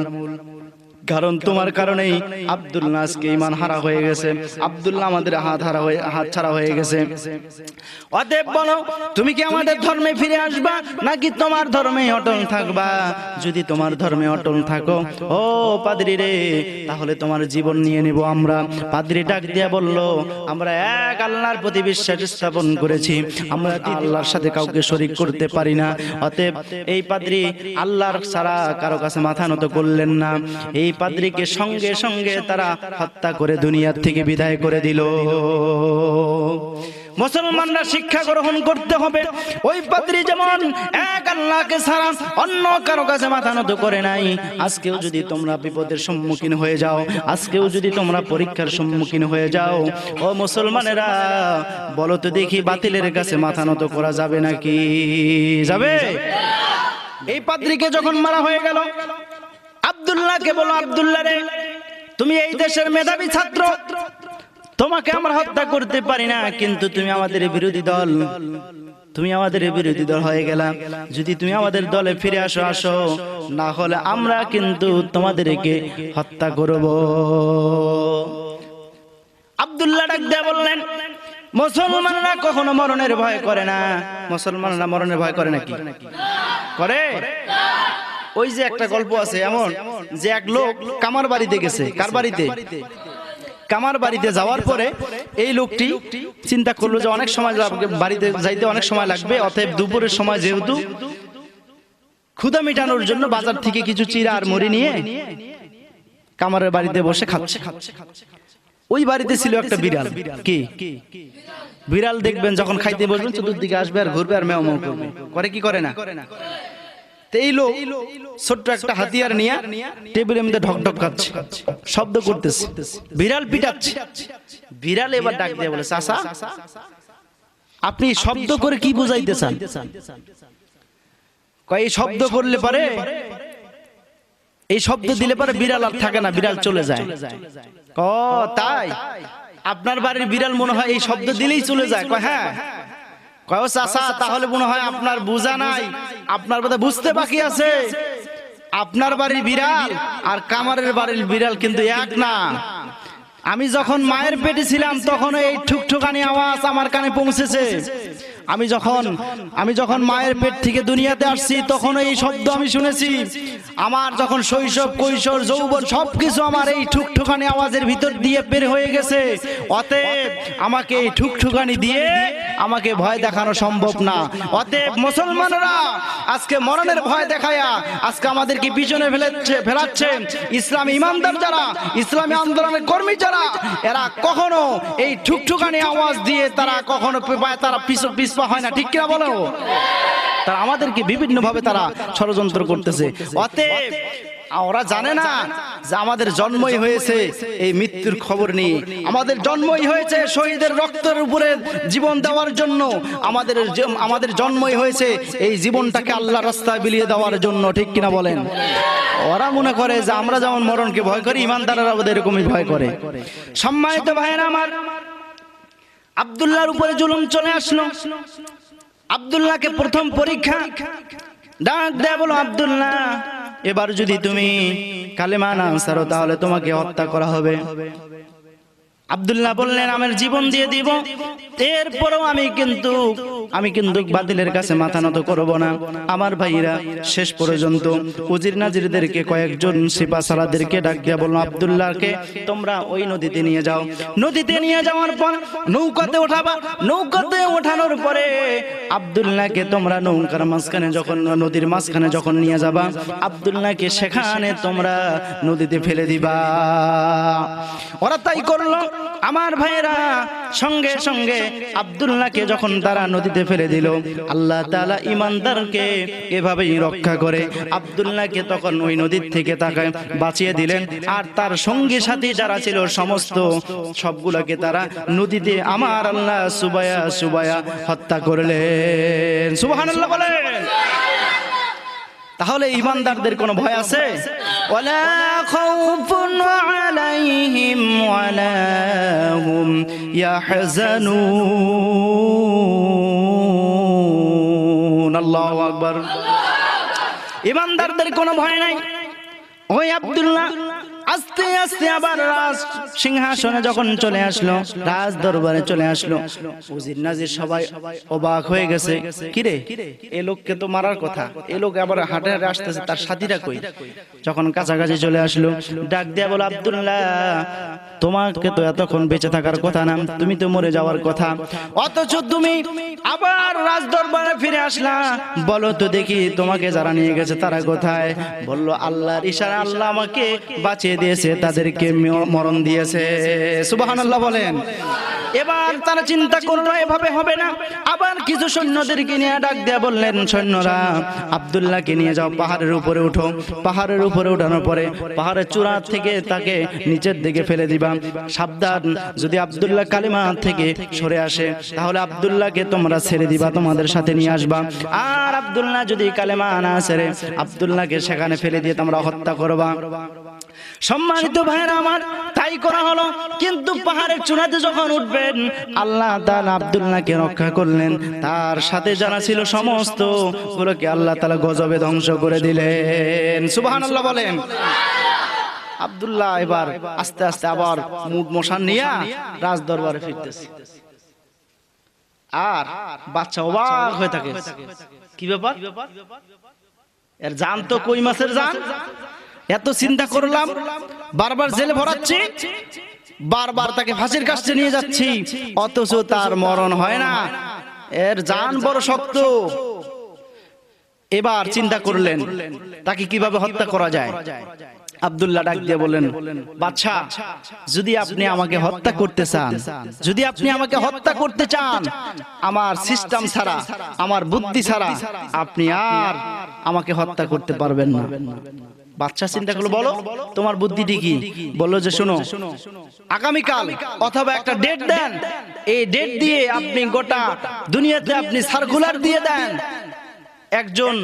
A: কারণ তোমার কারণেই আব্দুল্লাহ আজকে ঈমান হারা হয়ে গেছে, আব্দুল্লাহ আমাদের হাত ছাড়া হয়ে গেছে। অতএব বলো, তুমি কি আমাদের ধর্মে ফিরে আসবা নাকি তোমার ধর্মে অটল থাকবা? যদি তোমার ধর্মে অটল থাকো, ও পাদ্রী রে, তাহলে তোমার জীবন নিয়ে নেব আমরা। পাদ্রী ডাক দিয়া বলল, আমরা এক আল্লাহর প্রতি বিশ্বাস স্থাপন করেছি, আমরা আল্লাহর সাথে কাউকে শরীক করতে পারি না। অতএব এই পাদ্রী আল্লাহর ছাড়া কারো কাছে মাথা নত করলেন না। এই পাদ্রীকে সঙ্গে সঙ্গে তারা হত্যা করে দুনিয়ার থেকে বিদায় করে দিল। মুসলমানরা শিক্ষা গ্রহণ করতে হবে, ওই পাদ্রী যেমন এক আল্লাহকে ছাড়া অন্য কারো কাছে মাথা নত করে নাই। আজকেও যদি তোমরা বিপদের সম্মুখীন হয়ে যাও, আজকেও যদি তোমরা পরীক্ষার সম্মুখীন হয়ে যাও, ও মুসলমানেরা, বলো তো দেখি, বাতিলের কাছে মাথা নত করা যাবে নাকি? যাবে? এই পাদ্রীকে যখন মারা হয়ে গেল, আব্দুল্লাহকে বলো, আব্দুল্লাহ রে, তুমি এই দেশের মেধাবী ছাত্র, তোমাকে আমরা হত্যা করতে পারি না, কিন্তু তুমি আমাদের বিরোধী দল, তুমি আমাদের বিরোধী দল হয়ে গেলা। যদি তুমি আমাদের দলে ফিরে আসো, না হলে আমরা কিন্তু তোমাদেরকে হত্যা করব। আব্দুল্লাহ ডাক দিয়ে বললেন, মুসলমানরা কখনো মরণের ভয় করে না। মুসলমানরা মরণের ভয় করে নাকি? করে? ওই যে একটা গল্প আছে এমন, যে এক লোক কামার বাড়িতে গেছে। কার বাড়িতে? কামার বাড়িতে যাওয়ার পরে এই লোকটি চিন্তা করলো যে অনেক সময় বাড়িতে যাইতে অনেক সময় লাগবে, অতএব দুপুরের সময় যেহেতু ক্ষুধা মেটানোর জন্য বাজার থেকে কিছু চিড়া আর মুড়ি নিয়ে কামারের বাড়িতে বসে খাচ্ছে। ওই বাড়িতে ছিল একটা বিড়াল। কি বিড়াল? দেখবেন যখন খাইতে বসবেন চতুর্দিকে আসবে আর ঘুরবে আর মেও মেও করবে। করে কি করে না? এই লোক ছোট্ট একটা হাতিয়ার নিয়ে টেবিলের মধ্যে ঢক ঢক খাচ্ছে, শব্দ করতেছে, বিড়াল পিটাচ্ছে। বিড়াল এবার ডাক দিয়ে বলে, চাচা, আপনি শব্দ করে কি বুঝাইতে চান? কয় এই শব্দ করলে পারে, এই শব্দ দিলে পারে বিড়াল আর থাকে না, বিড়াল চলে যায়। তাই আপনার বাড়ির বিড়াল মনে হয় এই শব্দ দিলেই চলে যায়? কয় হ্যাঁ। কয় ও চাচা, তাহলে মনে হয় আপনার বোঝা নাই, আপনার কথা বুঝতে বাকি আছে। আপনার বাড়ির বিড়াল আর কামারের বাড়ির বিড়াল কিন্তু এক না। আমি যখন মায়ের পেটে ছিলাম তখন এই ঠুকঠুকানি আওয়াজ আমার কানে পৌঁছেছে। আমি যখন মায়ের পেট থেকে দুনিয়াতে আসছি তখন এই শব্দ আমি শুনেছি। আমার যখন শৈশব, কৈশোর, যৌবন সবকিছু আমার এই ঠুকঠুকানি আওয়াজের ভিতর দিয়ে বের হয়ে গেছে। অতএব আমাকে এই ঠুকঠুকানি দিয়ে আমাকে ভয় দেখানো সম্ভব না। অতএব মুসলমানরা আজকে মরণের ভয় দেখায়া আজকে আমাদেরকে পিছনে ফেলাচ্ছে। ইসলামী ইমানদার যারা, ইসলামী আন্দোলনের কর্মী যারা, এরা কখনো এই ঠুকঠুকানি আওয়াজ দিয়ে তারা কখনো তারা পিছপা হয় না, ঠিক কিনা বলো? তারা আমাদেরকে বিভিন্ন ভাবে তারা ষড়যন্ত্র করতেছে। অতএব ওরা জানে না যে আমাদের জন্মই হয়েছে এই মৃত্যুর খবর নিয়ে, আমাদের জন্মই হয়েছে শহীদের রক্তের উপরে জীবন দেওয়ার জন্য, আমাদের জন্মই হয়েছে এই জীবনটাকে আল্লাহর রাস্তায় বিলিয়ে দেওয়ার জন্য, ঠিক কিনা বলেন? ওরা মনে করে যে আমরা যেমন মরণকে ভয় করি, ইমানদাররা ওদের এরকমই ভয় করে। সম্মানিত ভাইয়েরা আমার, আব্দুল্লাহর উপরে জুলুম চলে আসলো। আব্দুল্লাহকে প্রথম পরীক্ষা, ডাক দেয়া বলো, আব্দুল্লাহ এবার যদি তুমি কালেমা না ছাড়ো তাহলে তোমাকে হত্যা করা হবে। আব্দুল্লাহ বললেন আমার জীবন দিয়ে দিব, এরপরও আমি কিন্তু বাতিলের কাছে মাথা নত করব না। আমার ভাইরা শেষ পর্যন্ত উজির নাজিরদেরকে কয়েকজন সিপাহসালারদেরকে ডাক দিয়া বলল, আব্দুল্লাহকে তোমরা ওই নদীতে নিয়ে যাও। নদীতে নিয়ে যাওয়ার পর নৌকাতে ওঠাবা। নৌকাতে ওঠানোর পরে আব্দুল্লাহকে তোমরা নৌকার মাঝখানে যখন, নদীর মাঝখানে যখন নিয়ে যাবা, আব্দুল্লাহকে সেখানে তোমরা নদীতে ফেলে দিবা। ওরা তাই করলো। আমার ভাইয়েরা সঙ্গে সঙ্গে আব্দুল্লাহকে যখন তারা নদীতে ফেলে দিল, আল্লাহ তাআলা ঈমানদারকে এভাবেই রক্ষা করে আব্দুল্লাহকে তখন ওই নদীর থেকে তাকে বাঁচিয়ে দিলেন। আর তার সঙ্গী সাথী যারা ছিল সমস্ত সবগুলোকে তারা নদীতে আমার আল্লাহ সুবায়া হত্যা করলেন। সুবহানাল্লাহ বলেন। তাহলে ঈমানদারদের কোনো ভয় আছে? ওয়ালা খাউফুন আলাইহিম ওয়ালা হুম ইয়াহজানুন। আল্লাহু আকবার। ঈমানদারদের কোনো ভয় নাই। ওই আব্দুল্লাহ আস্তে আস্তে আবার রাজ সিংহাসনে যখন চলে আসলো, রাজ দরবারে চলে আসলো, উজির নাজির সবাই অবাক হয়ে গেছে। কিরে, এই লোককে তো মারার কথা, এই লোক আবার হাঁটে হাঁটে আসতেছে, তার সাথীরা কই? যখন কাছাকাছি চলে আসলো, ডাক দিয়া বলো, আব্দুল্লাহ তোমাকে তো এতক্ষণ বেঁচে থাকার কথা না, তুমি তো মরে যাওয়ার কথা, অথচ তুমি আবার রাজ দরবারে ফিরে আসলা। বলো তো দেখি তোমাকে যারা নিয়ে গেছে তারা কোথায়? বললো আল্লাহর ইশারা, আল্লাহ আমাকে বাঁচিয়ে দিয়েছে, তাদেরকে মরণ দিয়েছে। সুবহানাল্লাহ বলেন। এবার তারা চিন্তা করলো এভাবে হবে না, আবার কিছু সৈন্যদেরকে নিয়ে ডাক দেয়া বললেন, সৈন্যরা আব্দুল্লাহকে নিয়ে যাও, পাহাড়ের উপরে উঠো। পাহাড়ের উপরে উঠানোর পরে পাহাড়ের চূড়া থেকে তাকে নিচের দিকে ফেলে দিবা। সাবধান, যদি আব্দুল্লাহ কালিমা থেকে সরে আসে তাহলে আব্দুল্লাহকে তোমরা ছেড়ে দিবা, তোমাদের সাথে নিয়ে আসবা। আর আব্দুল্লাহ যদি কালিমা না ছেড়ে আব্দুল্লাহকে সেখানে ফেলে দিয়ে তোমরা হত্যা করবা। সম্মানিত ভাইরা আমার, তাই করা হলো। কিন্তু পাহাড়ের চূড়াতে যখন উঠবেন, আল্লাহ তাআলা আব্দুল্লাহকে রক্ষা করলেন, তার সাথে যারা ছিল সমস্ত গুলোকে আল্লাহ তাআলা গজবে ধ্বংস করে দিলেন। সুবহানাল্লাহ বলেন। আব্দুল্লাহ এবার আস্তে আস্তে আবার মুড মোশান নিয়ে রাজ দরবারে ফিরতেছে। আর বাচ্চা অবাক হয়ে থাকে, কি ব্যাপার, এর জান তো কই মাছের জান, এত চিন্তা করলাম, বারবার জেলে ভরাচ্ছি, বারবার তাকে ফাঁসির কাছে নিয়ে যাচ্ছি, অথচ তার মরণ হয় না, এর জান বড় শক্ত। এবার চিন্তা করলেন তাকে কিভাবে হত্যা করা যায়। আব্দুল্লাহ ডাক দিয়ে বলেন, বাদশা যদি আপনি আমাকে হত্যা করতে চান, যদি আপনি আমাকে হত্যা করতে চান, আমার সিস্টেম ছাড়া, আমার বুদ্ধি ছাড়া আপনি আর আমাকে হত্যা করতে পারবেন না। বাচ্চা চিন্তা করলো, বলো তোমার বুদ্ধিটি কি? বললো যে শোনো, আগামীকাল অথবা একটা ডেট দেন, এই ডেট দিয়ে আপনি গোটা দুনিয়াতে আপনি সার্কুলার দিয়ে দেন, একজন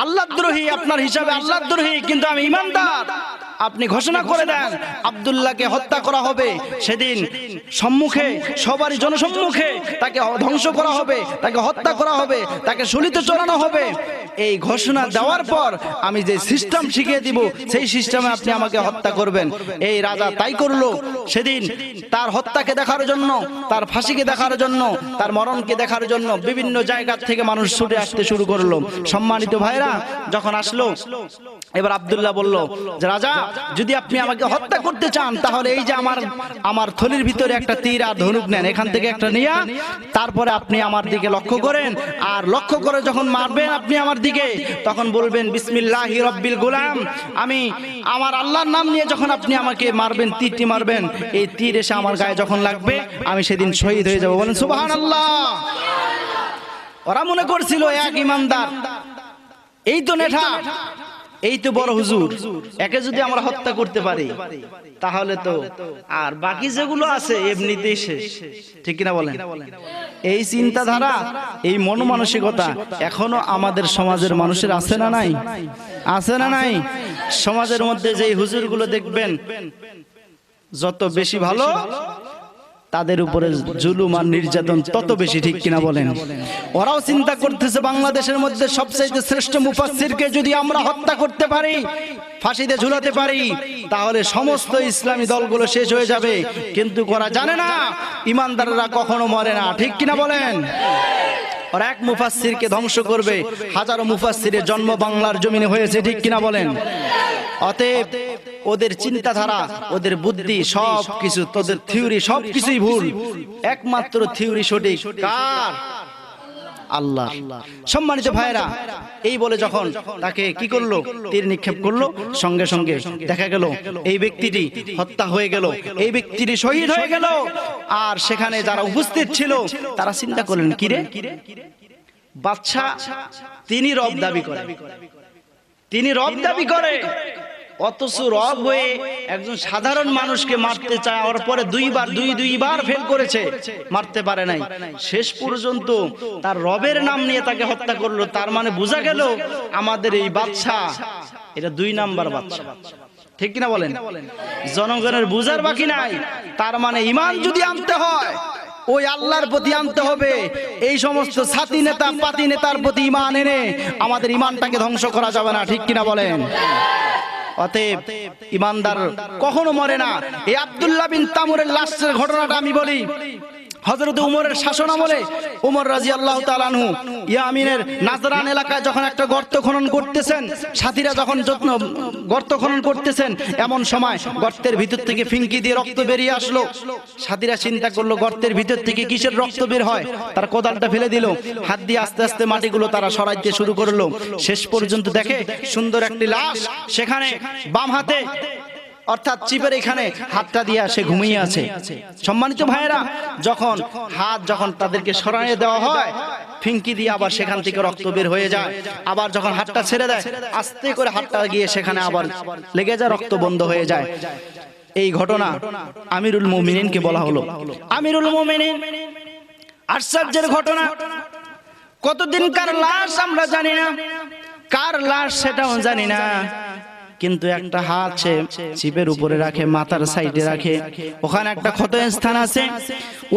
A: আল্লাহদ্রোহী আপনার হিসাবে আল্লাহদ্রোহী কিন্তু আমি ইমানদার, আপনি ঘোষণা করে দেন আব্দুল্লাহকে হত্যা করা হবে, সেদিন সম্মুখে সবারই জনসম্মুখে তাকে ধ্বংস করা হবে, তাকে হত্যা করা হবে, তাকে শুলিতে চড়ানো হবে। এই ঘোষণা দেওয়ার পর আমি যে সিস্টেম শিখিয়ে দিব সেই সিস্টেমে আপনি আমাকে হত্যা করবেন। এই রাজা তাই করলো। সেদিন তার হত্যাকে দেখার জন্য, তার ফাঁসিকে দেখার জন্য, তার মরণকে দেখার জন্য বিভিন্ন জায়গা থেকে মানুষ ছুটে আসতে শুরু করলো। সম্মানিত ভাইরা, যখন আসলো এবার আব্দুল্লাহ বলল যে রাজা, যদি আপনি আমাকে হত্যা করতে চান তাহলে এই যে আমার থলির ভিতরে একটা তীর আর ধনুক নেন, এখান থেকে একটা নিয়ে তারপরে আপনি আমার দিকে লক্ষ্য করেন, আর লক্ষ্য করে যখন মারবেন আপনি আমার দিকে তখন বলবেন বিসমিল্লাহি রাব্বিল গুলাম, আমি আমার আল্লাহর নাম নিয়ে যখন আপনি আমাকে মারবেন, তীরটি মারবেন, এই তীর এসে আমার গায়ে যখন লাগবে আমি সেদিন শহীদ হয়ে যাব। বলেন সুবহানাল্লাহ। ওরা মনে করছিল এক ইমানদার, এই তো নেঠা, এই তো বড় হুজুর, একে যদি আমরা হত্যা করতে পারি তাহলে তো আর বাকি যেগুলো আছে এমনিতেই শেষ, ঠিক কিনা বলেন? এই চিন্তাধারা, এই মনোমানসিকতা এখনো আমাদের সমাজের মানুষের আছে না নাই? আছে না নাই? সমাজের মধ্যে যে হুজুরগুলো দেখবেন যত বেশি ভালো, তাদের উপরে জুলুম আর নির্যাতন তত বেশি, ঠিক কিনা বলেন? ওরাও চিন্তা করতেছে বাংলাদেশের মধ্যে সবচেয়ে শ্রেষ্ঠ মুফাসসিরকে যদি আমরা হত্যা করতে পারি, ফাঁসিতে ঝুলাতে পারি, তাহলে সমস্ত ইসলামী দলগুলো শেষ হয়ে যাবে। কিন্তু ওরা জানে না ইমানদাররা কখনো মরে না, ঠিক কিনা বলেন? ওরা এক মুফাসসিরকে ধ্বংস করবে, হাজারো মুফাসসিরের জন্ম বাংলার জমিনে হয়েছে, ঠিক কিনা বলেন? অতএব ওদের চিন্তাধারা, ওদের বুদ্ধি সবকিছু, তোদের থিওরি সবকিছুই ভুল, একমাত্র থিওরি সঠিক কার? আল্লাহ। সম্মানিত ভাইরা, এই বলে যখন তাকে কি করলো, তীর নিক্ষেপ করলো, সঙ্গে সঙ্গে দেখা গেল এই ব্যক্তিটি হত্যা হয়ে গেল, এই ব্যক্তিটি শহীদ হয়ে গেল। আর সেখানে যারা উপস্থিত ছিল তারা চিন্তা করলেন, কিরে বাদশা তিনি রব দাবি করে, তিনি রব দাবি করে, অথচ রব হয়ে একজন সাধারণ মানুষকে মারতে চায়, ওর পরে দুইবার ফেল করেছে, মারতে পারে নাই, শেষ পর্যন্ত তার রবের নাম নিয়ে তাকে হত্যা করলো। তার মানে বোঝা গেল আমাদের এই বাদশা এটা 2 নাম্বার বাদশা, ঠিক কিনা বলেন? জনগণের বুঝার বাকি নাই। তার মানে ঈমান যদি আনতে হয় ওই আল্লাহর প্রতি আনতে হবে, এই সমস্ত ছাতি নেতা পাতি নেতার প্রতি ঈমান এনে আমাদের ঈমানটাকে ধ্বংস করা যাবে না, ঠিক কিনা বলেন? অতএব ইমানদার কখনো মরে না। এই আব্দুল্লাহ বিন তামুরের লাশের ঘটনাটা আমি বলি। হযরত উমরের শাসন আমলে উমর রাদিয়াল্লাহু তাআলা আনহু ইয়ামিনের নাজরান এলাকায় যখন একটা গর্ত খনন করতেছেন, সাথীরা যখন গর্ত খনন করতেছেন, এমন সময় গর্তের ভিতর থেকে ফিঙ্কি দিয়ে রক্ত বেরিয়ে আসলো। সাথীরা চিন্তা করলো গর্তের ভিতর থেকে কিসের রক্ত বের হয়, তার কোদালটা ফেলে দিল, হাত দিয়ে আস্তে আস্তে মাটিগুলো তারা সরাইতে শুরু করলো। শেষ পর্যন্ত দেখে সুন্দর একটি লাশ, সেখানে বাম হাতে অর্থাৎ চিপের এখানে হাতটা দিয়ে সে ঘুমিয়ে আছে। সম্মানিত ভাইয়েরা, যখন তাদেরকে সরাইয়ে দেওয়া হয়, ফিঙ্কি দিয়ে আবার সেখান থেকে রক্ত বের হয়ে যায়। আবার যখন হাতটা ছেড়ে দেয়, আস্তে করে হাতটা গিয়ে সেখানে আবার লেগে যায়, রক্ত বন্ধ হয়ে যায়। এই ঘটনা আমিরুল মুমিনিনকে বলা হলো। আমিরুল মুমিনিন, আশ্চর্যের ঘটনা, কতদিনকার লাশ আমরা জানি না, কার লাশ সেটাও জানি না, কিন্তু একটা হাত সে চিপের উপরে রাখে, মাথার সাইডে রাখে, ওখানে একটা ক্ষত স্থান আছে,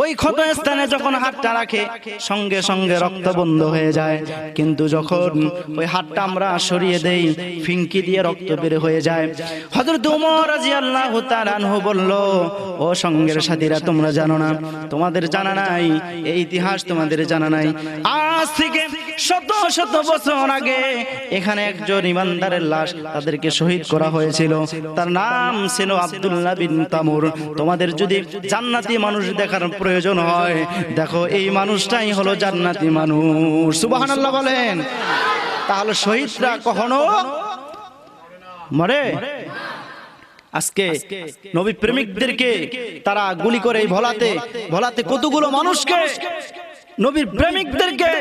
A: ওই ক্ষত স্থানে যখন হাতটা রাখে সঙ্গে সঙ্গে রক্ত বন্ধ হয়ে যায়। কিন্তু যখন ওই হাতটা আমরা সরিয়ে দেই, ফিঙ্কি দিয়ে রক্ত বের হয়ে যায়। হযরত ওমর রাদিয়াল্লাহু তাআলা আনহু বলল, ও সঙ্গের সাথীরা, তোমরা জানো না, তোমাদের জানা নাই, এই ইতিহাস তোমাদের জানা নাই, আজ থেকে শত শত বছর আগে এখানে একজন ইমানদারের লাশ তাদেরকে শহীদ করা হয়েছিল, তার নাম ছিল আব্দুল্লাহ বিন তামুর। তোমাদের যদি জান্নাতি মানুষ দেখার প্রয়োজন হয়, দেখো এই মানুষটাই হলো জান্নাতি মানুষ। সুবহানাল্লাহ বলেন। তাহলে শহীদরা কখনো মরে? আজকে নবী প্রেমিকদেরকে তারা গুলি করে এই ভোলাতে কতগুলো মানুষকে, নবীর প্রেমিকদেরকে,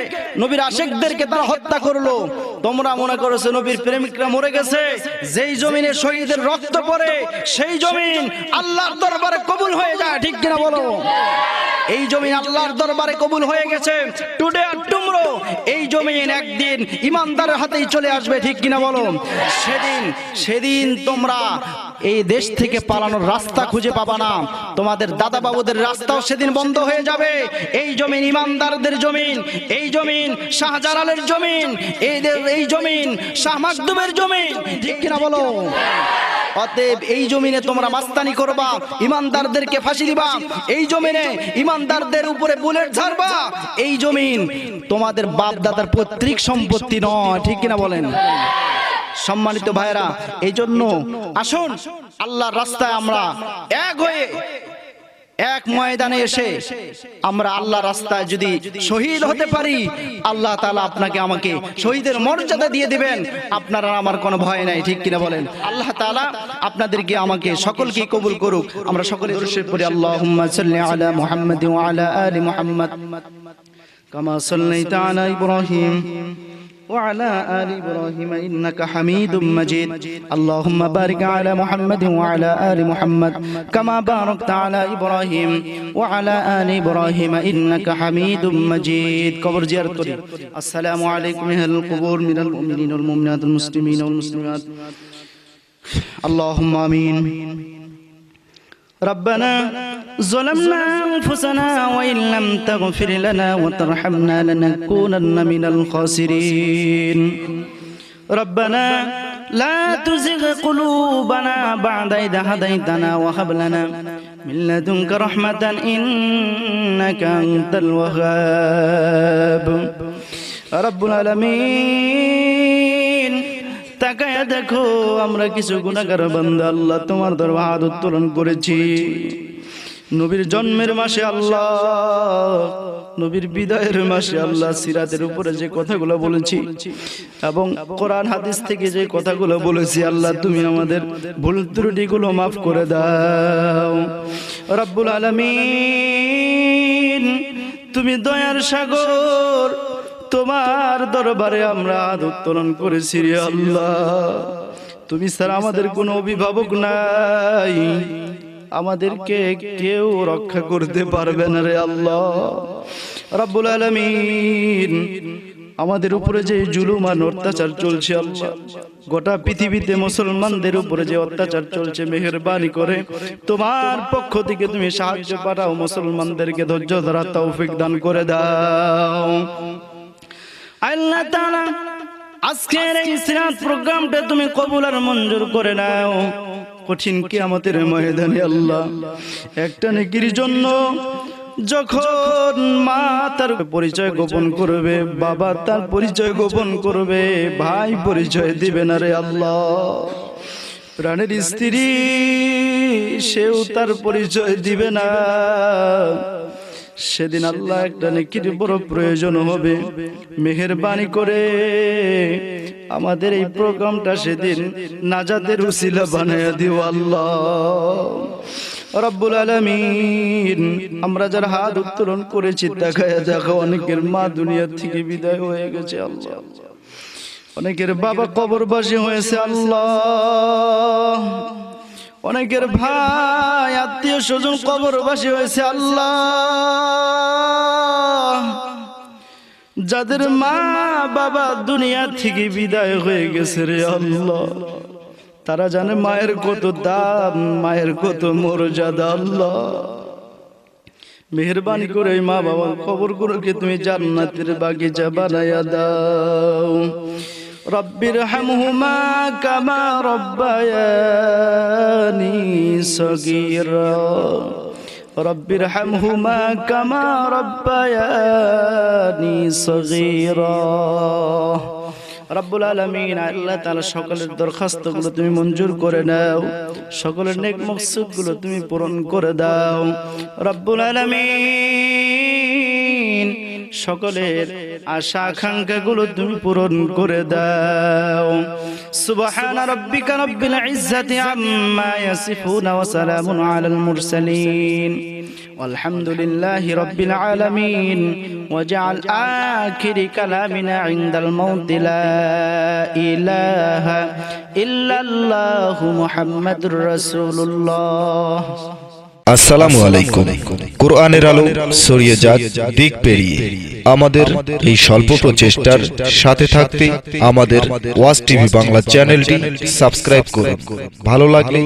A: নবীর আশিকদেরকে তারা হত্যা করলো। তোমরা মনে করেছো নবীর প্রেমিকরা মরে গেছে, যেই জমিনে শহীদের রক্ত পড়ে সেই জমিন আল্লাহর দরবারে কবুল হয়ে যায়, ঠিক কিনা বলো? এই জমিন আল্লাহর দরবারে কবুল হয়ে গেছে টুডে আর টুমরো। এই জমিন একদিন ইমানদারের হাতেই চলে আসবে, ঠিক কিনা বলো? সেদিন তোমরা এই দেশ থেকে পালানোর রাস্তা খুঁজে পাবা না। তোমাদের দাদা বাবুদের রাস্তাও সেদিন বন্ধ হয়ে যাবে। এই জমিন ইমানদারদের জমিন, এই জমিন শাহজালালের জমিন, এই জমিন শাহ মাকদুমের জমিন, ঠিক কিনা বলো? অতএব এই জমিনে তোমরা মাস্তানি করবা, ইমানদারদেরকে ফাঁসি দিবা, এই জমিনে ইমানদারদের উপরে বুলেট ঝাড়বা। এই জমিন তোমাদের বাপ দাদার পৈতৃক সম্পত্তি নয়, ঠিক কিনা বলেন? সম্মানিত ভাইরা, এই জন্য আসুন আল্লাহর রাস্তায় আমরা এক হয়ে এক ময়দানে এসে আমরা আল্লাহর রাস্তায় যদি শহীদ হতে পারি, আল্লাহ তাআলা আপনাকে আমাকে শহীদের মর্যাদা দিয়ে দিবেন। আপনারা আমার কোনো ভয় নাই, ঠিক কিনা বলেন? আল্লাহ তাআলা আপনাদেরকে আমাকে সকলকে কবুল করুক। আমরা সকলে দরুদ শরীফ পড়ি। আল্লাহুম্মা সাল্লি আলা মুহাম্মাদ ওয়া আলা আলি মুহাম্মাদ কামা সাল্লাইতা আলা ইব্রাহিম وعلى آل إبراهيم إنك حميد مجيد. اللهم بارك على محمد وعلى آل محمد كما باركت على إبراهيم وعلى آل إبراهيم إنك حميد مجيد. قبر زيارة করি। السلام عليكم أهل القبور من المؤمنين والمؤمنات المسلمين والمسلمات. اللهم آمين. ربنا ظلمنا أنفسنا وإن لم تغفر لنا وترحمنا لنكونن من الخاسرين. ربنا لا تزغ قلوبنا بعد إذ هديتنا وهب لنا من لدنك رحمة إنك أنت الوهاب. رب العالمين, তাকায়া দেখো আমরা কিছু গুনাহগার বান্দা আল্লাহ তোমার দরবারে হাত উত্তোলন করেছি। নবীর জন্মের মাসে আল্লাহ, নবীর বিদায়ের মাসে আল্লাহ, সিরাতের উপরে যে কথাগুলো বলেছি এবং কোরআন হাদিস থেকে যে কথাগুলো বলেছি, আল্লাহ তুমি আমাদের ভুল ত্রুটিগুলো মাফ করে দাও। রব্বুল আলামিন, তুমি দয়ার সাগর, তোমার দরবারে আমরা হাত উত্তোলন করেছি রে আল্লাহ। তুমি ছাড়া আমাদের কোনো অভিভাবক নাই, আমাদেরকে কেউ রক্ষা করতে পারবে না রে আল্লাহ। রব্বুল আলামিন, আমাদের উপরে যে জুলুম আর অত্যাচার চলছে আল্লাহ, গোটা পৃথিবীতে মুসলমানদের উপরে যে অত্যাচার চলছে, মেহেরবানি করে তোমার পক্ষ থেকে তুমি সাহায্য পাঠাও, মুসলমানদেরকে ধৈর্য ধরার তৌফিক দান করে দাও। আল্লাহ তাআলা, আজকের এই সিরাত প্রোগ্রামটা তুমি কবুল আর মঞ্জুর করে নাও। কঠিন কিয়ামতের ময়দানে আল্লাহ, একটা নেকির জন্য যখন মা তার পরিচয় গোপন করবে, বাবা তার পরিচয় গোপন করবে, ভাই পরিচয় দিবে না রে আল্লাহ, প্রাণের স্ত্রী সেও তার পরিচয় দিবে না, সেদিন আল্লাহ একটা নেকির বড় প্রয়োজন হবে। মেহেরবানি করে আমাদের এই প্রোগ্রামটা সেদিন নাজাতের উসিলা বানায়া দিও আল্লাহ। রব্বুল আলামিন, আমরা যারা হাত উত্তোলন করেছি, তাকায়া দেখো অনেকের মা দুনিয়া থেকে বিদায় হয়ে গেছে আল্লাহ, অনেকের বাবা কবরবাসী হয়েছে আল্লাহ, অনেকের ভাই আত্মীয় স্বজন কবরবাসী হয়েছে আল্লাহ, যাদের মা বাবা দুনিয়া থেকে বিদায় হয়ে গেছে রে আল্লাহ, তারা জানে মায়ের কত দাম, মায়ের কত মর্যাদা আল্লাহ। মেহেরবানি করে মা বাবার কবরগুলোকে তুমি জান্নাতের বাগিচা বানায়া দাও। রব্বিরহামহুমা কামা রব্বায়ানি সগীরা, রব্বিরহামহুমা কামা রব্বায়ানি সগীরা। রব্বুল আলামিন, আল্লাহ তাআলা সকলের দরখাস্তগুলো তুমি মঞ্জুর করে নাও, সকলের নেক মাকসুদগুলো তুমি পূরণ করে দাও। রব্বুল আলামিন, সকলের আশা আকাঙ্ক্ষাগুলো তুমি পূরণ করে দাও। সুবহান রাব্বিকা রাব্বিল ইজ্জাতি আম্মা ইয়াসিফুন ওয়া সালামুন আলাল মুরসালিন আলহামদুলিল্লাহি রাব্বিল আলামিন ওয়াজআল আখির কালামিনা ইনদাল মাউত লা ইলাহা ইল্লাল্লাহু মুহাম্মাদুর রাসূলুল্লাহ।
B: আসসালামু আলাইকুম। কোরআনের আলো ছড়িয়ে যাক দিক পেরিয়ে। আমাদের এই স্বল্প প্রচেষ্টার সাথে থাকতে আমাদের ওয়াজ টিভি বাংলা চ্যানেলটি সাবস্ক্রাইব করুন। ভালো লাগলে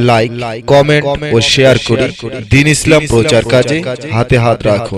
B: লাইক, কমেন্ট ও শেয়ার করে দ্বীন ইসলাম প্রচার কাজে হাতে হাত রাখুন।